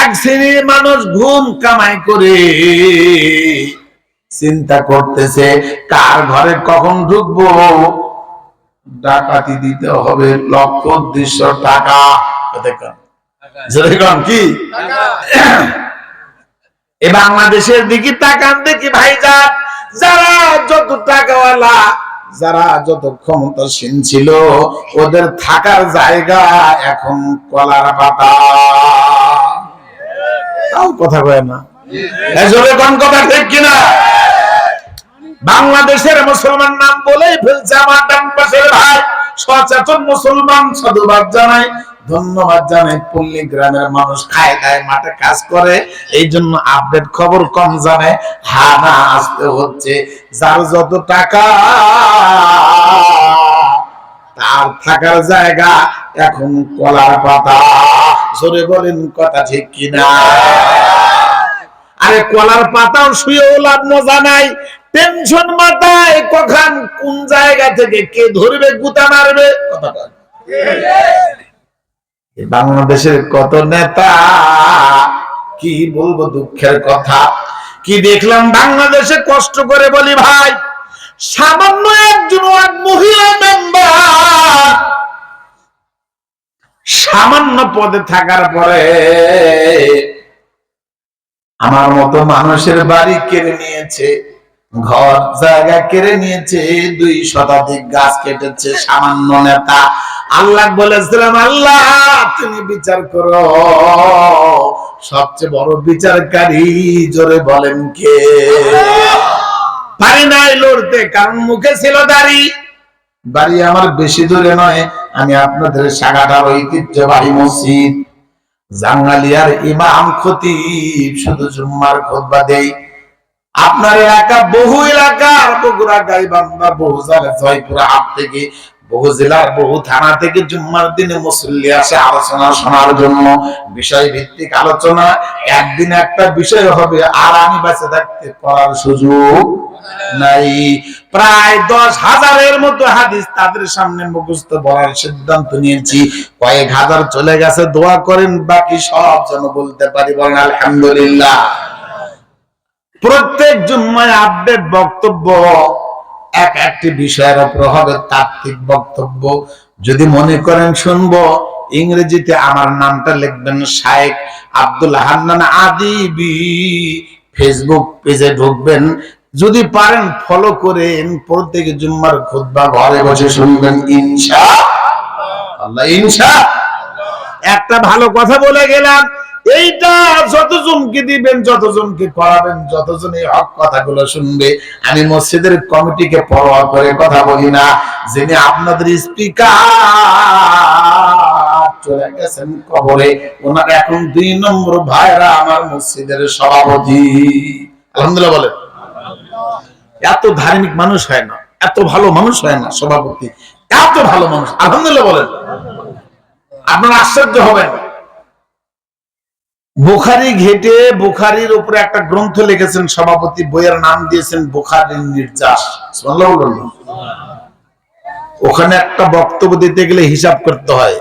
এক শ্রেণীর মানুষ ঘুম কামাই করে চিন্তা করতেছে কার ঘরে কখন ঢুকবো, ডাকাতি দিতে হবে, লক্ষ্য উদ্দেশ্য টাকা। দেখুন কি এই বাংলাদেশের দিকে তাকান দেখি ভাইজান, যারা যত টাকাওয়ালা, যারা যত ক্ষমতাসীন ছিল, ওদের থাকার জায়গা এখন কলার পাতা। তাও কথা কয় না, এজন্য কোন কথা ঠিক কিনা? বাংলাদেশের মুসলমান নাম বলেই ফেলছে আমার ডান পাশের ভাই, সচেতন মুসলমান, সাধুবাদ জানাই, ধন্যবাদ জানাই। পল্লী গ্রামের মানুষ খায় খায় মাঠে কাজ করে, এই জন্য আপডেট খবর কম জানে। হানা আসতে হচ্ছে, যার যত টাকা তার থাকার জায়গা এখন কলার পাতা। জোরে বলেন কথা ঠিক কিনা? আরে কলার পাতাও শুয়েও লাভ, মজা নাই, টেনশন মাথায়, কখন কোন জায়গা থেকে কে ধরবে, গুতা মারবে। কথাটা বাংলাদেশের কত নেতা, কি বলবো, দুঃখের কথা। কি দেখলাম বাংলাদেশে, কষ্ট করে বলি ভাই, সামান্য একজন মহিলা মেম্বার সামান্য পদে থাকার পরে আমার মতো মানুষের বাড়ি কেড়ে নিয়েছে, ঘর জায়গা কেড়ে নিয়েছে, 2 শতাধিক গাছ কেটেছে সামান্য নেতা। আল্লাহ বলেছিলাম আল্লাহ তুমি বিচার করো, সবচেয়ে বড় বিচারকারী জোরে বলেন কে? পারি নাই লড়তে, কারণ মুখে ছিল দাড়ি। বাড়ি আমার বেশি দূরে নয়, আমি আপনাদের সাগাটার ঐতিহ্যবাহী মসজিদ জাঙ্গালিয়ার ইমাম খতিব, শুধু জুম্মার খুতবা দেই। আপনার এলাকা, বহু এলাকার, বগুড়া, গাইবান্ধা, বহু জায়গায়, জয়পুরা হাট থেকে, বহু জেলার, বহু থানা থেকে জুম্মার দিনে মুসল্লি আসে আলোচনা শোনার জন্য, বিষয় ভিত্তিক আলোচনা। একদিন একটা বিষয় হবে, আর আমি বেঁচে থাকতে করার সুযোগ নাই। প্রায় 10,000-এর মতো হাদিস তাদের সামনে মুখস্থ বলার সিদ্ধান্ত নিয়েছি। কয়েক হাজার চলে গেছে, দোয়া করেন বাকি সব যেন বলতে পারি। বলেন আলহামদুলিল্লাহ। প্রত্যেক জুম্মায় আপডেট বক্তব্য, একটি বিষয়ের উপর হবে তাত্ত্বিক বক্তব্য। যদি মনে করেন শুনবো, ইংরেজিতে আমার নামটা লিখবেন শাইখ আব্দুল হান্নান আদিবি, ফেসবুক পেজে ঢুকবেন, যদি পারেন ফলো করেন। প্রত্যেক জুম্মার খুতবা ঘরে বসে শুনবেন ইনশাআল্লাহ। ইনশাআল্লাহ। একটা ভালো কথা বলে গেলাম, এইটা যতজনকে দিবেন, যতজনকে করাবেন, যতজন এই হক কথাগুলো শুনবে, আমি মসজিদের কমিটিকে পরোয়া করে কথা বলি না। যিনি আপনাদের স্পিকার চলে গেছেন কবরে, ওনার এখন 2 নম্বর ভাইরা আমার মসজিদের সভাপতি। আলহামদুলিল্লাহ বলেন। এত ধার্মিক মানুষ হয় না, এত ভালো মানুষ হয় না সভাপতি, এত ভালো মানুষ। আলহামদুলিল্লাহ বলেন, আপনারা আশ্চর্য হবেন। বুখারী ঘেটে বুখারীর উপরে একটা গ্রন্থ লিখেছেন সভাপতি, বইয়ের নাম দিয়েছেন বুখারীর নির্যাস। সুবহানাল্লাহ বলুন। ওখানে একটা বক্তব্য দিতে গেলে হিসাব করতে হয়,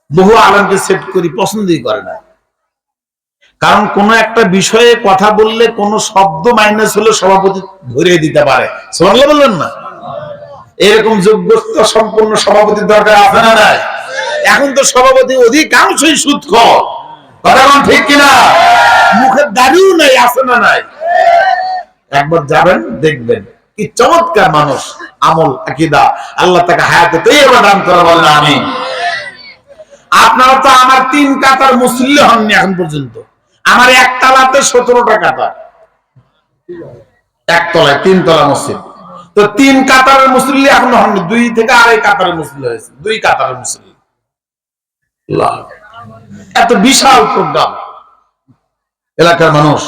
বহু আলেমকে সেট করি, পছন্দই করে না। কারণ কোন একটা বিষয়ে কথা বললে কোন শব্দ মাইনাস হলে সভাপতি ধরিয়ে দিতে পারে। সুবহানাল্লাহ বলবেন না? এরকম যোগ্যতা সম্পন্ন সভাপতির দরকার আছে না নাই? এখন তো সভাপতি অধিকাংশই সুদখোর, কথা বলেন ঠিক কিনা? মুখের দাড়িও নাই, আছে না নাই? একবার যাবেন দেখবেন কি চমৎকার মানুষ, আমল আকীদা, আল্লাহ তাকে হায়াতে তৈয়বা দান করে, বলেন আমিন। আপনারা তো আমার 3 কাতার মুসল্লি হননি এখন পর্যন্ত। আমার একতলাতে 17টা কাতার, একতলায় 3 তলা মসজিদ, তো 3 কাতারের মুসল্লি এখন হননি, 2 থেকে আড়াই কাতারের মুসল্লি হয়েছে, 2 কাতারের মুসল্লি। এত বিশাল প্রোগ্রাম, এলাকার মানুষ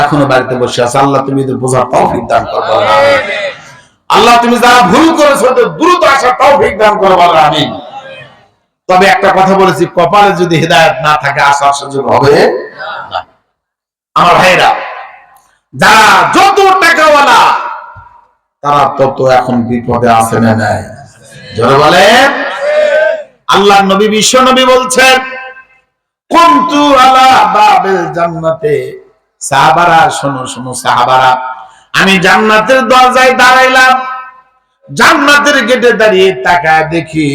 এখনো বাড়িতে বসে আছে। আল্লাহ তুমি এদের বোঝার তৌফিক দান করো, আল্লাহ তুমি যারা ভুল করেছো তো দ্রুত আসার তৌফিক দান করো, আমিন। তবে একটা কথা বলেছি, কপালে যদি হিদায়াত না থাকে আসার সুযোগ হবে না। আমার ভাইরা, যারা যত টাকাওয়ালা তারা তত এখন বিপদে আছে না নাই? জোরে বলেন। আল্লাহর নবী, বিশ্ব নবী বলছেন, কুনতু আলা বাবিল জান্নাতে, সাহাবারা শোনো শোনো সাহাবারা, আমি জান্নাতের দরজায় দাঁড়াইলাম, জান্নাতের গেটে দাঁড়িয়ে তাকায় দেখি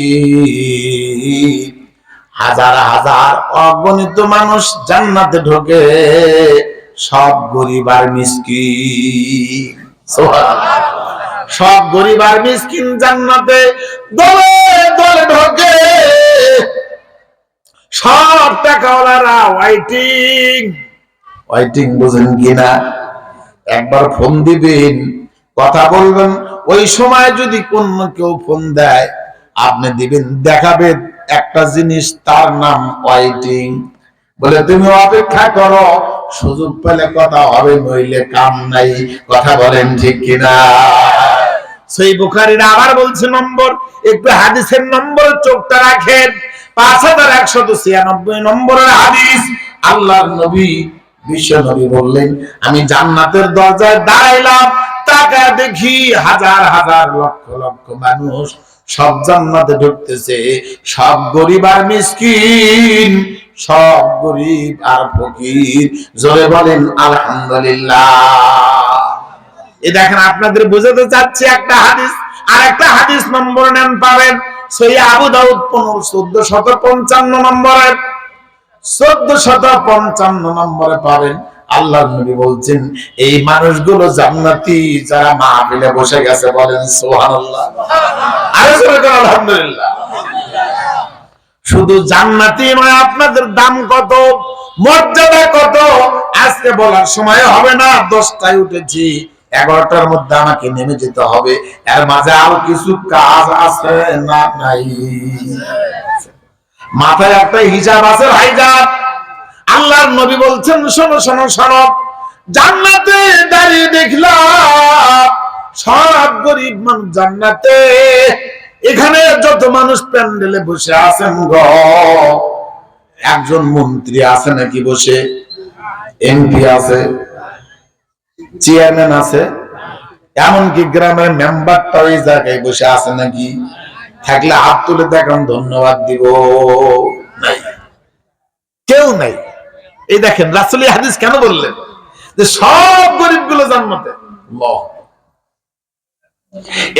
হাজার হাজার অগণিত মানুষ জান্নাতে ঢোকে, সব গরিব আর মিসকিন। সুবহানাল্লাহ। সব গরিব আর মিসকিন জান্নাতে দলে দলে ঢোকে, সব টাকাওয়ালারা ওয়াইটিং। ওয়াইটিং বুঝেন কিনা? একবার ফোন দিবেন, কথা বলবেন, ওই সময় যদি কোন কেউ ফোন দেয় আপনি দিবেন, দেখাবে একটা জিনিস, তার নাম ওয়াইটিং। বলে তুমি অপেক্ষা করো, সুযোগ পেলে কথা হবে, নইলে কাম নাই। কথা বলেন ঠিক কিনা? সেই বুখারীর আবার বলছে নম্বর, একটু হাদিসের নম্বরে চোখটা রাখেন, 5196 নম্বরের হাদিস। আল্লাহর নবী, বিশ্ব নবী বললেন, আমি জান্নাতের দরজায় দাঁড়াইলাম, তাকায় দেখি হাজার হাজার লক্ষ লক্ষ মানুষ সব জান্নাতে ঢুকতেছে, সব গরিব আর মিসকিন, সব গরিব আর ফকির। জোরে বলেন আলহামদুলিল্লাহ। এই দেখেন, আপনাদের বোঝাতে চাচ্ছি একটা হাদিস। আর একটা হাদিস নম্বর নেন, পাবেন সহিহ আবু দাউদ 1455 নম্বরে, 1455 নম্বরে পাবেন। আল্লাহর নবী বলছেন, এই মানুষগুলো জান্নাতি যারা মাহফিলে বসে গেছে, বলেন সুবহানাল্লাহ। আরে জোরে করে আলহামদুলিল্লাহ। শুধু জান্নাতি নয়, আপনাদের দাম কত, মর্যাদা কত, আজকে বলার সময় হবে না। 10টায় উঠেছি, 11টার মধ্যে আমাকে নেমে যেতে হবে, এর মাঝে আরো কিছু কাজ আছে না নাই? মাথায় একটা হিসাব আছে ভাইজান। আল্লাহর নবী বলছেন, শোনো শোনো শোনো, জান্নাতে দাঁড়িয়ে দেখলাম সব গরিব মানুষ জান্নাতে। এখানে যত মানুষ প্যান্ডেলে বসে আছেন গো, একজন মন্ত্রী আছে নাকি বসে? এমপি আছে, চেয়ারম্যান আছে, এমনকি গ্রামের মেম্বারটা ওই জায়গায় বসে আছে নাকি? থাকলে হাত তুলে দেখান, ধন্যবাদ দিব। নাই, কেউ নাই। এই দেখেন রাসূল হাদিস কেন বললেন যে সব গরিব গুলো জান্নাতে?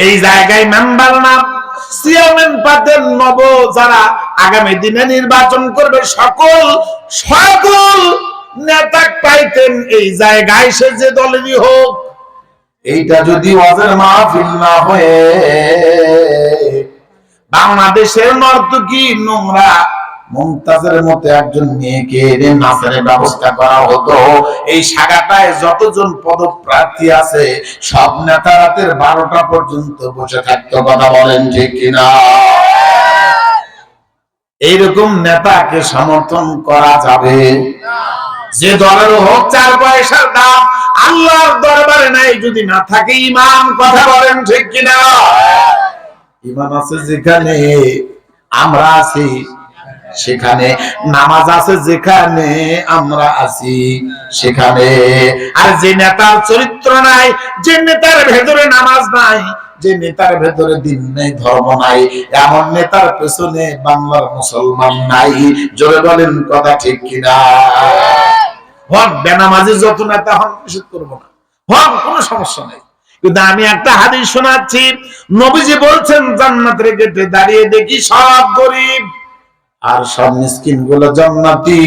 এই জায়গায় মেম্বার না, চেয়ারম্যান পদের নব যারা আগামী দিনে নির্বাচন করবে, সকল সকল নেতা পাইতেন এই জায়গায়, সে যে দলেরই হোক। এইটা যদি ওয়াজের মাহফিল না হয়ে বাংলাদেশের নর্তকী নোংরা মুমতাজের মতো একজন মেয়েকে এনে নাচের ব্যবস্থা করা হতো, এই সাগাটায় যতজন পদপ্রার্থী আছে সব নেতা রাতের 12টা পর্যন্ত বসে থাকতো। কথা বলেন ঠিক কিনা? এইরকম নেতাকে সমর্থন করা যাবে? যে দলের হোক 4 পয়সার দাম, আল্লাহর দরবারে নাই যদি না থাকে ঈমান। কথা বলেন ঠিক কিনা? ঈমান আছে যেখানে আমরা আছি সেখানে, নামাজ আছে যেখানে আমরা আছি সেখানে। আর যে নেতার চরিত্র নাই, যে নেতার ভেতরে নামাজ নাই, যে নেতার ভেতরে দিন নেই, ধর্ম নাই, এমন নেতার পেছনে বাংলার মুসলমান নাই। জোরে বলেন কথা ঠিক কিনা? হন বেনামাজি যত নেতা হন, নিষেধ করবো না, হন, কোনো সমস্যা নেই। কিন্তু আমি একটা হাদিস শোনাচ্ছি, নবীজি বলছেন জান্নাতের গেটে দাঁড়িয়ে দেখি সব গরিব আর সব মিসকিন গুলো জান্নাতি,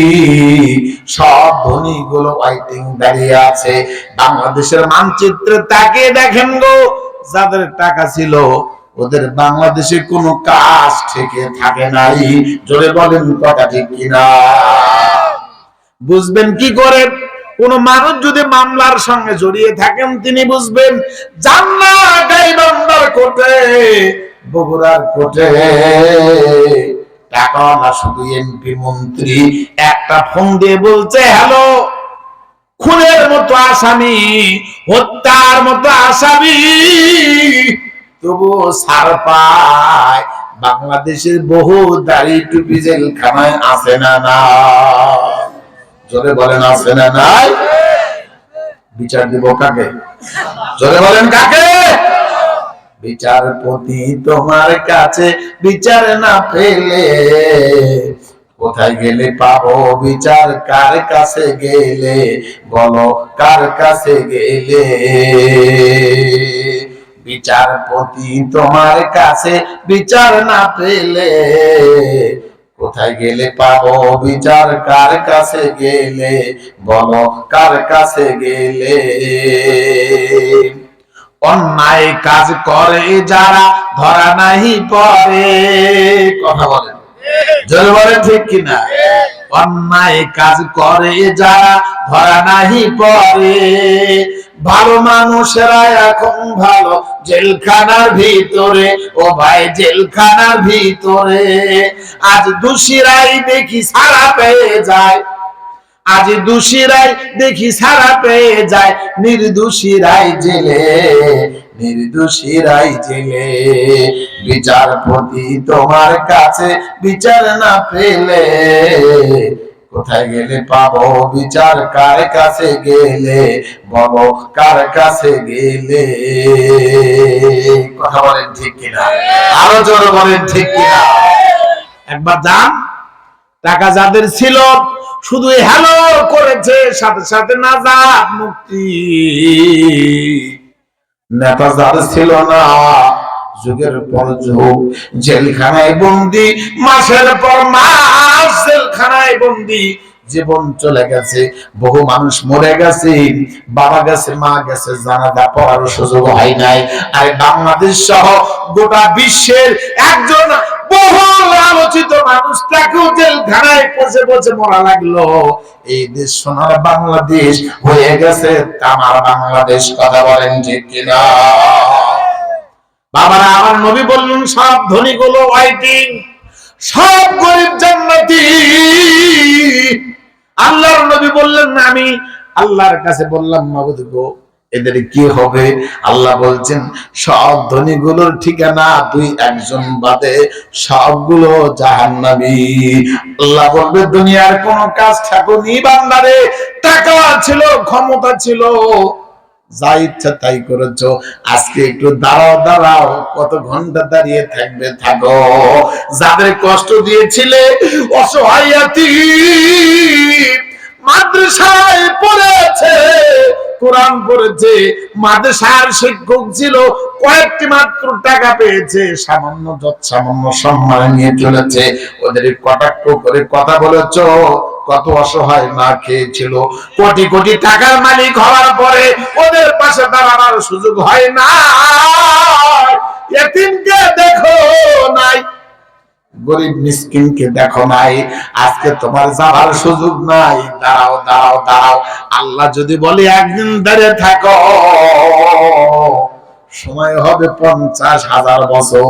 সব ধনী গুলো ওয়াইটিং দাঁড়িয়ে আছে। বাংলাদেশের মানচিত্রে তাকিয়ে দেখেন গো, যাদের টাকা ছিল ওদের বাংলাদেশে কোনো কাজ থেকে থাকে নাই। জোরে বলেন কথা ঠিক কিনা? বুঝবেন কি করে? কোন মানুষ যদি মামলার সঙ্গে জড়িয়ে থাকেন তিনি বুঝবেন। জান্নাত গাইবান্ধার কোর্টে, বগুড়ার কোর্টে টাকা না শুধু এমপি মন্ত্রী একটা ফোন দিয়ে বলছে, হ্যালো, খুনের মতো আসামি, হত্যার মতো আসামি, তবু ছাড় পায়। বাংলাদেশের বহু দাড়ি টুপি জেলখানায় আছে না না? জোরে বলেন আছে না নাই? বিচার দিব কাকে? জোরে বলেন কাকে? বিচারপতি তোমার কাছে বিচার না পেলে কোথায় গেলে পাবো বিচার? কার কাছে গেলে বলো, কার কাছে গেলে? বিচারপতি তোমার কাছে বিচার না পেলে কোথায় গেলে পাবো বিচার? কার কাছে গেলে বলো, কার কাছে গেলে? অন্যায় কাজ করে যারা ধরা নাহি পড়ে। কথা বলেন, জোরে বলেন ঠিক কিনা? অন্যায় কাজ করে যারা ধরা নাহি পড়ে। ভালো মানুষেরা এখন ভালো জেলখানার ভিতরে, ও ভাই জেলখানার ভিতরে। আজ দোষীরাই দেখি ছাড়া পেয়ে যায়, আজ দোষীরাই দেখি ছাড়া পেয়ে যায়, নির্দোষীরাই জেলে, নির্দোষীরাই জেলে। বিচারপতি তোমার কাছে বিচার না পেলে কোথায় গেলে পাবো বিচার? কার কাছে গেলে বলো, কার কাছে গেলে? কথা বলেন ঠিক কিনা? আরো জোরে বলেন ঠিক কিনা? একবার যান, টাকা যাদের ছিল শুধু হ্যালো করেছে, সাথে সাথে নাজাত মুক্তি। নেতা যাদের ছিল না, যুগের পর যুগ জেলখানায় বন্দি, মাসের পর মাস জেলখানায় বন্দি, জীবন চলে গেছে, বহু মানুষ মরে গেছে, বাবা গেছে, মা গেছে, জানাজা পড়ার সুযোগ হয় নাই। আর বাংলাদেশ সহ গোটা বিশ্বের একজন বহুল আলোচিত মানুষটাকেও জেলখানায় বসে বসে মরা লাগলো। এই দেশ সোনার বাংলাদেশ হয়ে গেছে তামার বাংলাদেশ। কথা বলেন ঠিক কিনা? বাবারা, আমার নবী বললেন সব ধনী গুলো ওয়াইটিং, সব গরিব জান্নাতি। আল্লাহর নবী বললেন, আমি আল্লাহর কাছে বললাম, মাবুদ গো, এদের কি হবে? আল্লাহ বলছেন সব ধনীগুলোর ঠিকানা দুই একজন বাদে সবগুলো জাহান্নামী। আল্লাহ বলবে, দুনিয়ার কোন কাজ ঠাকুনি বান্দারে, টাকা ছিল, ক্ষমতা ছিল, যা ইচ্ছা তাই করেছো, আজকে একটু দাঁড়াও দাঁড়াও, কত ঘন্টা দাঁড়িয়ে থাকবে থাকো। যাদের কষ্ট দিয়েছিলে, অসহায় মাদ্রাসায় পড়েছে, কোরআন পড়েছে, মাদ্রাসার শিক্ষক ছিল, কয়েকটি মাত্র টাকা পেয়েছে, সামান্য সামান্য সম্মান নিয়ে চলেছে, ওদের কটাক্ষ করে কথা বলেছো। কত অসহায় না খেয়েছিল, কোটি কোটি টাকার মালিক হওয়ার পরে ওদের পাশে দাঁড়ানোর সুযোগ হয় না। এতিমকে দেখো নাই, গরিব মিসকিনকে দেখো নাই, আজকে তোমার যাওয়ার সুযোগ নাই। দাঁড়াও দাঁড়াও দাঁড়াও, আল্লাহ যদি বলে একদিন দাঁড়িয়ে থাকো, সময় হবে 50,000 বছর।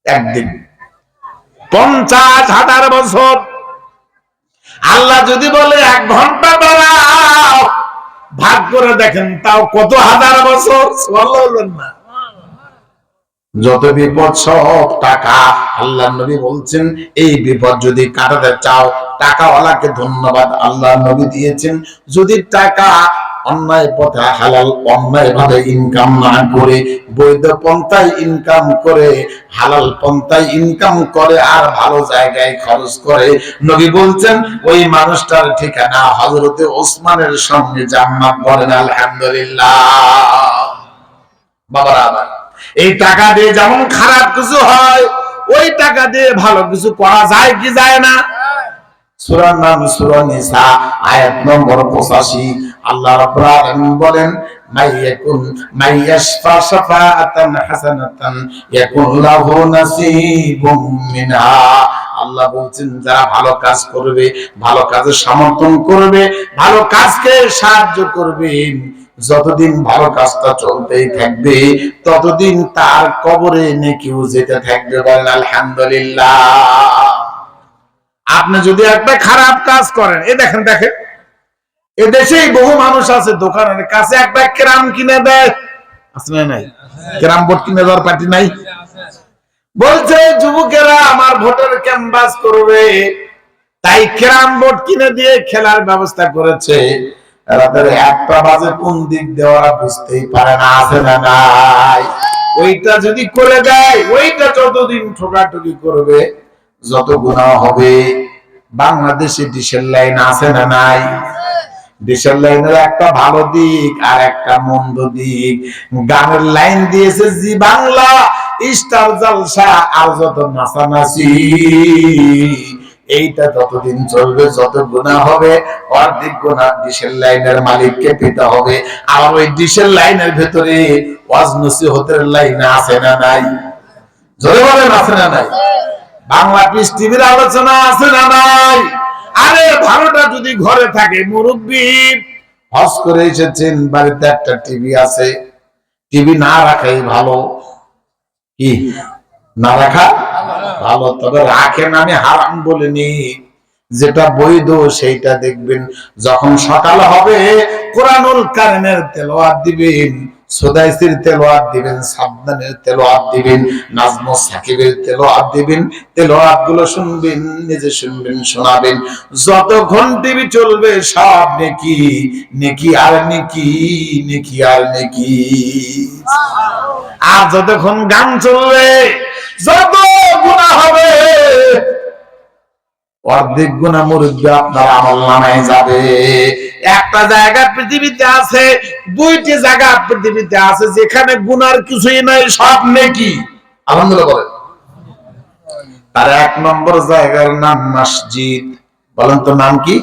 একদিন 50,000 বছর। আল্লাহ যদি বলে 1 ঘন্টা দাঁড়াও, ভাগ করে দেখেন তাও কত হাজার বছর। সুবহানাল্লাহ বলবেন না? যত বিপদ সব টাকা। আল্লাহ নবী বলছেন এই বিপদ যদি কাটাতে চাও টাকাওয়ালাকে ধন্যবাদ আল্লাহ নবী দিয়েছেন। যদি টাকা অন্যায় পথে হালাল অন্যায় ভাবে ইনকাম না করে বৈধ পন্থায় ইনকাম করে হালাল পন্থায় ইনকাম করে আর ভালো জায়গায় খরচ করে, নবী বলছেন ওই মানুষটার ঠিকানা হযরতে ওসমানের সঙ্গে জান্নাত। বলেন আলহামদুলিল্লাহ। বাবারা আমার, এই টাকা দিয়ে যেমন খারাপ কিছু হয় ওই টাকা দিয়ে ভালো কিছু করা যায় কি যায় না? সূরার নাম সূরা নিসা, আয়াত নম্বর 85। আল্লাহ রাব্বুল আলামিন বলেন মাইয়াশফা শাফাআতান হাসানাতান ইয়াকুন লাহু নাসিবুম মিনহা। আল্লাহ বলছেন যারা ভালো কাজ করবে, ভালো কাজে সমর্থন করবে, ভালো কাজকে সাহায্য করবে, যতদিন ভালো কাজটা চলতেই থাকবে ততদিন তার কবরে নেকিও যেতে থাকবে। বলেন আলহামদুলিল্লাহ। আপনি যদি একটা খারাপ কাজ করেন, এই দেখেন দেখেন এ দেশেই বহু মানুষ আছে দোকানের কাছে একটা ক্যারাম কিনে দেয়, আছে না নাই? ক্যারাম বোর্ড কিনে দেওয়ার পার্টি নাই? বলছে যুবকেরা আমার ভোটের ক্যানভাস করবে, তাই ক্যারাম বোর্ড কিনে দিয়ে খেলার ব্যবস্থা করেছে। রাতের 1টা বাজে কোন দিক দেওয়া বুঝতেই পারে না, আছে না নাই? ওইটা যদি করে দেয় ওইটা যতদিন ঠোকাঠুকি করবে যত গুনাহ হবে। বাংলাদেশে ডিশের লাইন আছে না নাই? ডিশের লাইনের একটা ভালো দিক আর একটা মন্দ দিক। গানের লাইন দিয়েছে জি বাংলা, স্টার জলসা আর যত নাচানাচি, এইটা ততদিন চলবে যত গুনাহ হবে। অর্ধেক গুনাহ ডিশের লাইনের মালিককে পেতে হবে। আর ওই ডিশের লাইনের ভেতরে ওয়াজ নসিহতের লাইন আছে না নাই? জোরে বলেন আছে না নাই? বাংলা পিস টিভির আলোচনা আছে না নাই? আরে ভালোটা যদি ঘরে থাকে, মুরব্বি হজ করে এসেছেন, বাড়িতে একটা টিভি আছে, টিভি না রাখাই ভালো। কি না রাখা ভালো? তবে রাখেন, আমি হারাম বলিনি, যেটা বৈধ সেইটা দেখবেন। যখন সকাল হবে কোরআনুল কারীমের তেলাওয়াত দিবেন, সুদাইসির তেলাওয়াত দিবেন, সাবধানের তেলাওয়াত দিবেন, নাজমুস সাকিবের তেলাওয়াত দিবেন। তেলাওয়াত গুলো শুনবেন, নিজে শুনবেন, শোনাবেন। যতক্ষণ টিভি চলবে সব নেকি, নেকি আর নেকি, নেকি আর নেকি। আর যতক্ষণ গান চলবে যত গুনাহ হবে, অর্ধেক গুনাহ মুরব্বি আপনার আমলনামায় যাবে। একটা জায়গা পৃথিবীতে আছে, 2টি জায়গা পৃথিবীতে আছে যেখানে গুনার কিছুই নাই, সব নেকি। আলহামদুলিল্লাহ বলেন। তার 1 নম্বর জায়গার নাম মসজিদ। বলেন তো নাম কি?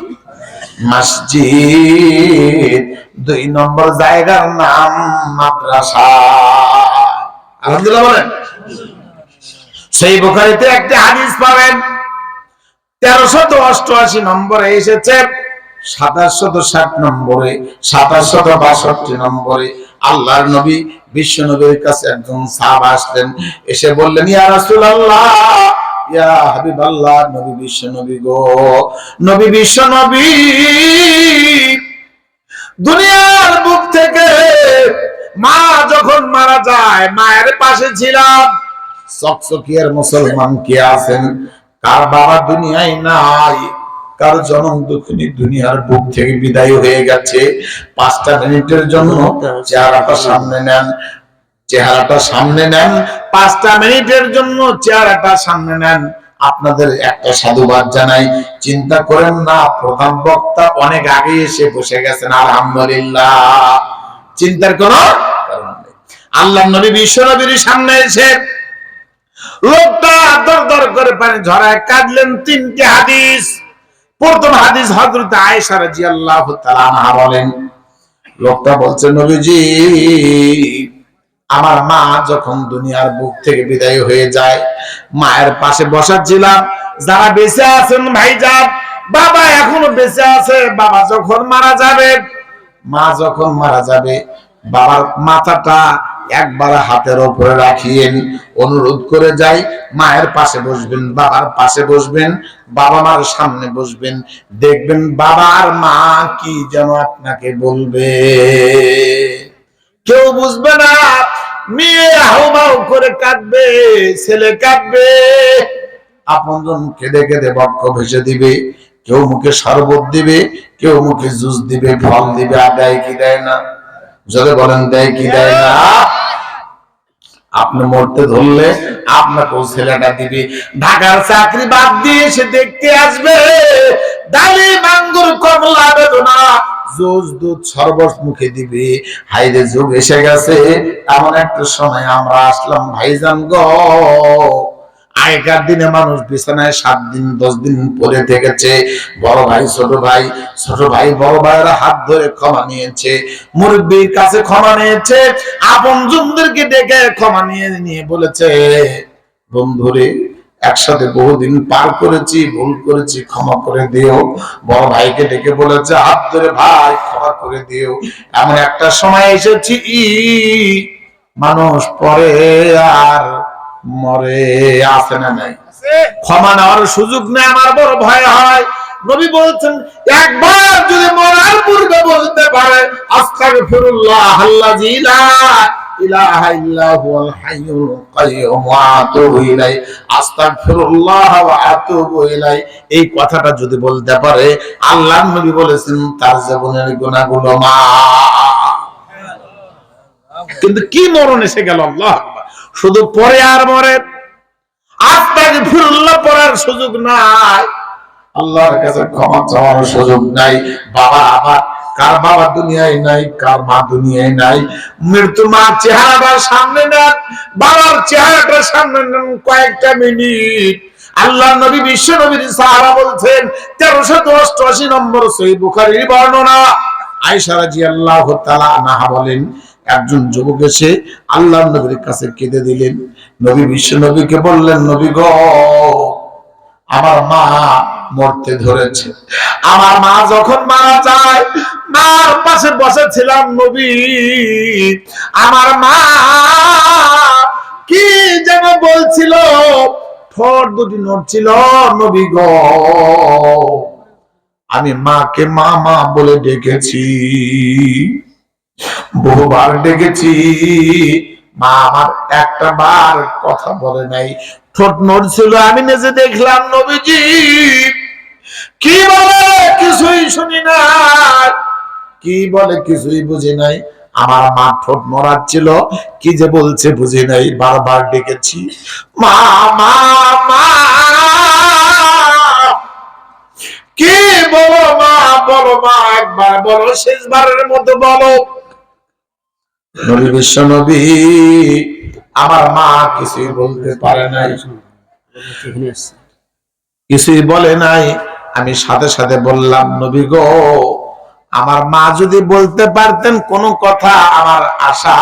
মসজিদ। 2 নম্বর জায়গার নাম মাদ্রাসা। আলহামদুলিল্লাহ বলেন। সেই বুখারীতে একটা হাদিস পাবেন 1388 নম্বরে এসেছে, 2760 নম্বরে, 2762 নম্বরে। আল্লাহর নবী বিশ্ব নবীর কাছে একজন সাহাবা আসলেন, এসে বললেন ইয়া রাসূলুল্লাহ, ইয়া হাবিবাল্লাহ, নবী বিশ্ব নবী গো, নবী বিশ্ব নবী, দুনিয়ার বুক থেকে মা যখন মারা যায় মায়ের পাশে ছিলাম। চকচকিয়ার মুসলমান কে আছেন কার বাবা দুনিয়ায় নাই, কার জনম দুঃখিনী দুনিয়ার বুক থেকে বিদায় হয়ে গেছে? 5টা মিনিটের জন্য চেহারাটা সামনে নেন, চেহারাটা সামনে নেন, 5টা মিনিটের জন্য চেহারাটা সামনে নেন। আপনাদের একটা সাধুবাদ জানাই, চিন্তা করেন না প্রধান বক্তা অনেক আগে এসে বসে গেছেন, আলহামদুলিল্লাহ, চিন্তার কোনো কারণ নেই। আল্লাহর নবী বিশ্ব নবীর সামনে এসে লোকটা দরদর করে পানি ঝরায় কাঁদলেন। 3টি হাদিস। প্রথম হাদিস হযরত আয়েশা রাদিয়াল্লাহু তাআলা আনহা বলেন, লোকটা বলছে নবীজি, আমার মা যখন দুনিয়ার বুক থেকে বিদায় হয়ে যায় মায়ের পাশে বসাচ্ছিলাম। যারা বেঁচে আছেন ভাইজান, বাবা এখনো বেঁচে আছে, বাবা যখন মারা যাবে, মা যখন মারা যাবে, বাবার মাথাটা একবার হাতের উপরে রাখিয়েন, অনুরোধ করে যাই, মায়ের পাশে বসবেন, বাবার পাশে বসবেন, বাবা মার সামনে বসবেন, দেখবেন বাবা আর মা কি যেন আপনাকে বলবে, কেউ বুঝবে না। মেয়ে হাউমাউ করে কাঁদবে, ছেলে কাঁদবে, আপনজন কেঁদে কেঁদে বক্ষ ভেসে দিবে, কেউ মুখে শরবত দিবে, কেউ মুখে জুস দিবে, ফল দিবে। আর দেয় কি দেয় না? যদি বলেন দেয় কি দেয় না? আপনি মরতে ধরলে আপনাকেও ছেলেটা দিবে। ঢাকার চাকরি বাদ দিয়ে এসে দেখতে আসবে, ডালি মাঙ্গুর কমলা বেদনা জোজ দুধ শরবত মুখে দিবে। হাইরে যুগ এসে গেছে, এমন একটা সময় আমরা আসলাম ভাইজান গো। আগেকার দিনে মানুষ বিছানায় 7 দিন 10 দিন পরে থেকেছে, বড় ভাই ছোট ভাই, ছোট ভাই বড় ভাইয়ের হাত ধরে ক্ষমা নিয়েছে, মুরব্বির কাছে ক্ষমা নিয়েছে, আপনজনদেরকে ডেকে ক্ষমা নিয়ে বলেছে, বন্ধুরে একসাথে বহুদিন পার করেছি, ভুল করেছি, ক্ষমা করে দিও। বড় ভাইকে ডেকে বলেছে, হাত ধরে ভাই ক্ষমা করে দিও। এমন একটা সময় এসেছি মানুষ পরে আর মরে, আছে না নাই? ক্ষমা নেওয়ার সুযোগ নেই, আমার বড় ভয় হয়। নবী বলছেন, একবার যদি মরার পূর্বে বলতে পারে আস্তাগফিরুল্লাহ আল্লাযী লা ইলাহা ইল্লা হুয়াল হাইয়ুল কাইয়্যুম ওয়া আতুবু ইলাইহি, আস্তাগফিরুল্লাহ ওয়া আতুবু ইলাইহি, এই কথাটা যদি বলতে পারে, আল্লাহর নবী বলেছেন তার জীবনের গুনাহগুলো মাফ। কিন্তু কি মরণ এসে গেল, আল্লাহ আকবার, শুধু পরে আর মরে, আস্তাগফিরুল্লাহ পড়ার সুযোগ নাই, আল্লাহর কাছে ক্ষমা চাওয়ার সুযোগ নাই। বাবা আবার কার বাবা দুনিয়ায় নাই, কার মা দুনিয়ায় নাই, মৃত্যু মার চেহারাটা সামনে নেন, বাবার চেহারাটা সামনে নেন কয়েকটা মিনিট। আল্লাহ নবী বিশ্ব নবীর সাহাবা বলছেন, 1388 নম্বর সহিহ বুখারীর বর্ণনা, আয়েশা রাদিয়াল্লাহু তাআলা আনহা বলেন, একজন যুবক এসে আল্লাহর নবীর কাছে কেঁদে দিলেন। নবী বিশ্ব নবীকে বললেন, নবী গো, আমার মা মরতে ধরেছে। আমার মা যখন মারা যায়, মার পাশে বসেছিলাম নবী, আমার মা কি যেন বলছিল, ঠোঁট দুটি নড়ছিল, নবী গো, আমি মাকে মা মা বলে ডেকেছি, বহুবার ডেকেছি, মা আমার একটা বার কথা বলে নাই, ঠোঁট নড়ছিল, আমি নিজে দেখলাম। নবীজি কি বলে কিছুই শুনি নাই, কি বলে কিছুই বুঝি নাই, আমার মা ঠোঁট নড়াচ্ছিল, কি যে বলছে বুঝি নাই, বারবার ডেকেছি, মা মা মা, কি বলো মা, বলো মা, একবার বলো, শেষবারের মতো বলো। নবী বিশ্ব নবী, আমার মা কিছুই বলতে পারে নাই, কিছুই বলে নাই। আমি সাথে সাথে বললাম, নবী গো, আমার মা যদি বলতে পারতেন কোন কথা, আমার আশা,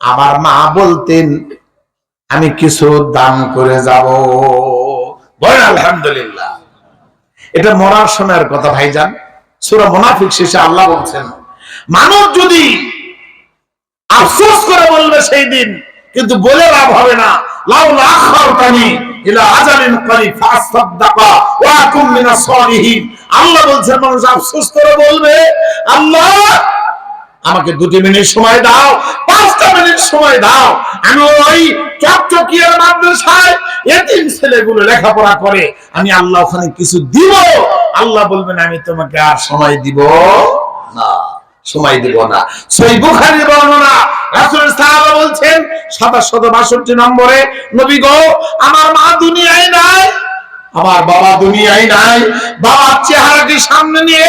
আমার মা বলতেন আমি কিছু দান করে যাব। বলেন আলহামদুলিল্লাহ। এটা মরার সময়ের কথা ভাইজান। সূরা মুনাফিক শেষে আল্লাহ বলছেন, মানুষ যদি আফসোস করে বলবে সেই দিন, কিন্তু বলে লাভ হবে না। লাউলা আখারতানি ইলা আজালিন করিব ফাসাদদাকা ওয়া আকুম মিনাস সালিহিন। আল্লাহ বলছেন, মানুষ আফসোস করে বলবে, আল্লাহ আমাকে 2 মিনিট সময় দাও, 5টা মিনিট সময় দাও, আমি ওই চকচকিয়ার মাদ্রাসায় এতিম ছেলেগুলো লেখাপড়া করে, আমি আল্লাহ ওখানে কিছু দিব। আল্লাহ বলবেন, আমি তোমাকে আর সময় দিব না, সময় দিব না। সহিহ বুখারীর বর্ণনা, রাসূল সাহাবা বলছেন 762 নম্বরে, নবী গো, আমার মা দুনিয়ায় নাই, আমার বাবা দুনিয়ায় নাই, বাবার চেহারাটি সামনে নিয়ে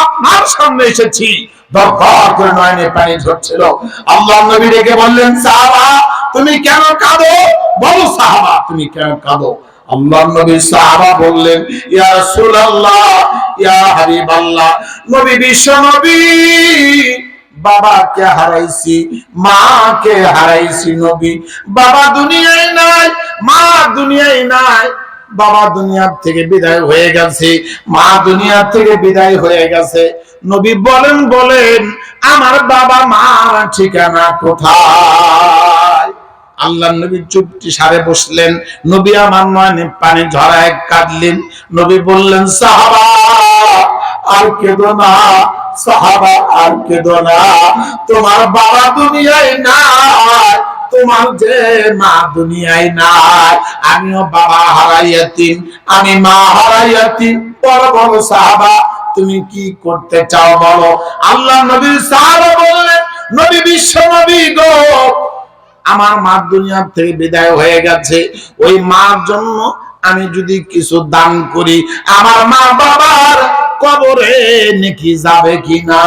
আপনার সামনে এসেছি, দরকার করে নয়নে পানি ঝরছিল। আল্লাহর নবী ডেকে বললেন, সাহাবা তুমি কেন কাঁদো, বলো সাহাবা তুমি কেন কাঁদো। আল্লাহর নবী সাহাবা বললেন, ইয়া রাসূলুল্লাহ, ইয়া হাবিবাল্লাহ, নবী বিশ্ব নবী, বাবাকে হারাইছি, মাকে হারাইছি নবী, বাবা দুনিয়ায় নাই, মা দুনিয়ায় নাই, বাবা দুনিয়া থেকে বিদায় হয়ে গেছে, মা দুনিয়া থেকে বিদায় হয়ে গেছে, নবী বলেন বলেন আমার বাবা মার ঠিকানা কোথায়? আল্লাহ নবী চুপটি সারে বসলেন। নবী আমার নয়নে পানি ঝরায় কাঁদলেন। নবী বললেন সাহাবা আর কেঁদো না, সাহাবা আর কেঁদো না, তোমার বাবা দুনিয়ায় নাই, তোমার যে মা দুনিয়ায় নাই। আমিও বাবা হারাইয়াছি, আমি মা হারাইয়াছি। বলো বলো সাহাবা তুমি কি করতে চাও বলো। আল্লাহ নবীর সাহাবা বললেন নবী বিশ্ব নবী গো, আমার মা দুনিয়া থেকে বিদায় হয়ে গেছে, ওই মার জন্য আমি যদি কিছু দান করি আমার মা বাবার কবরে নেকি যাবে কিনা?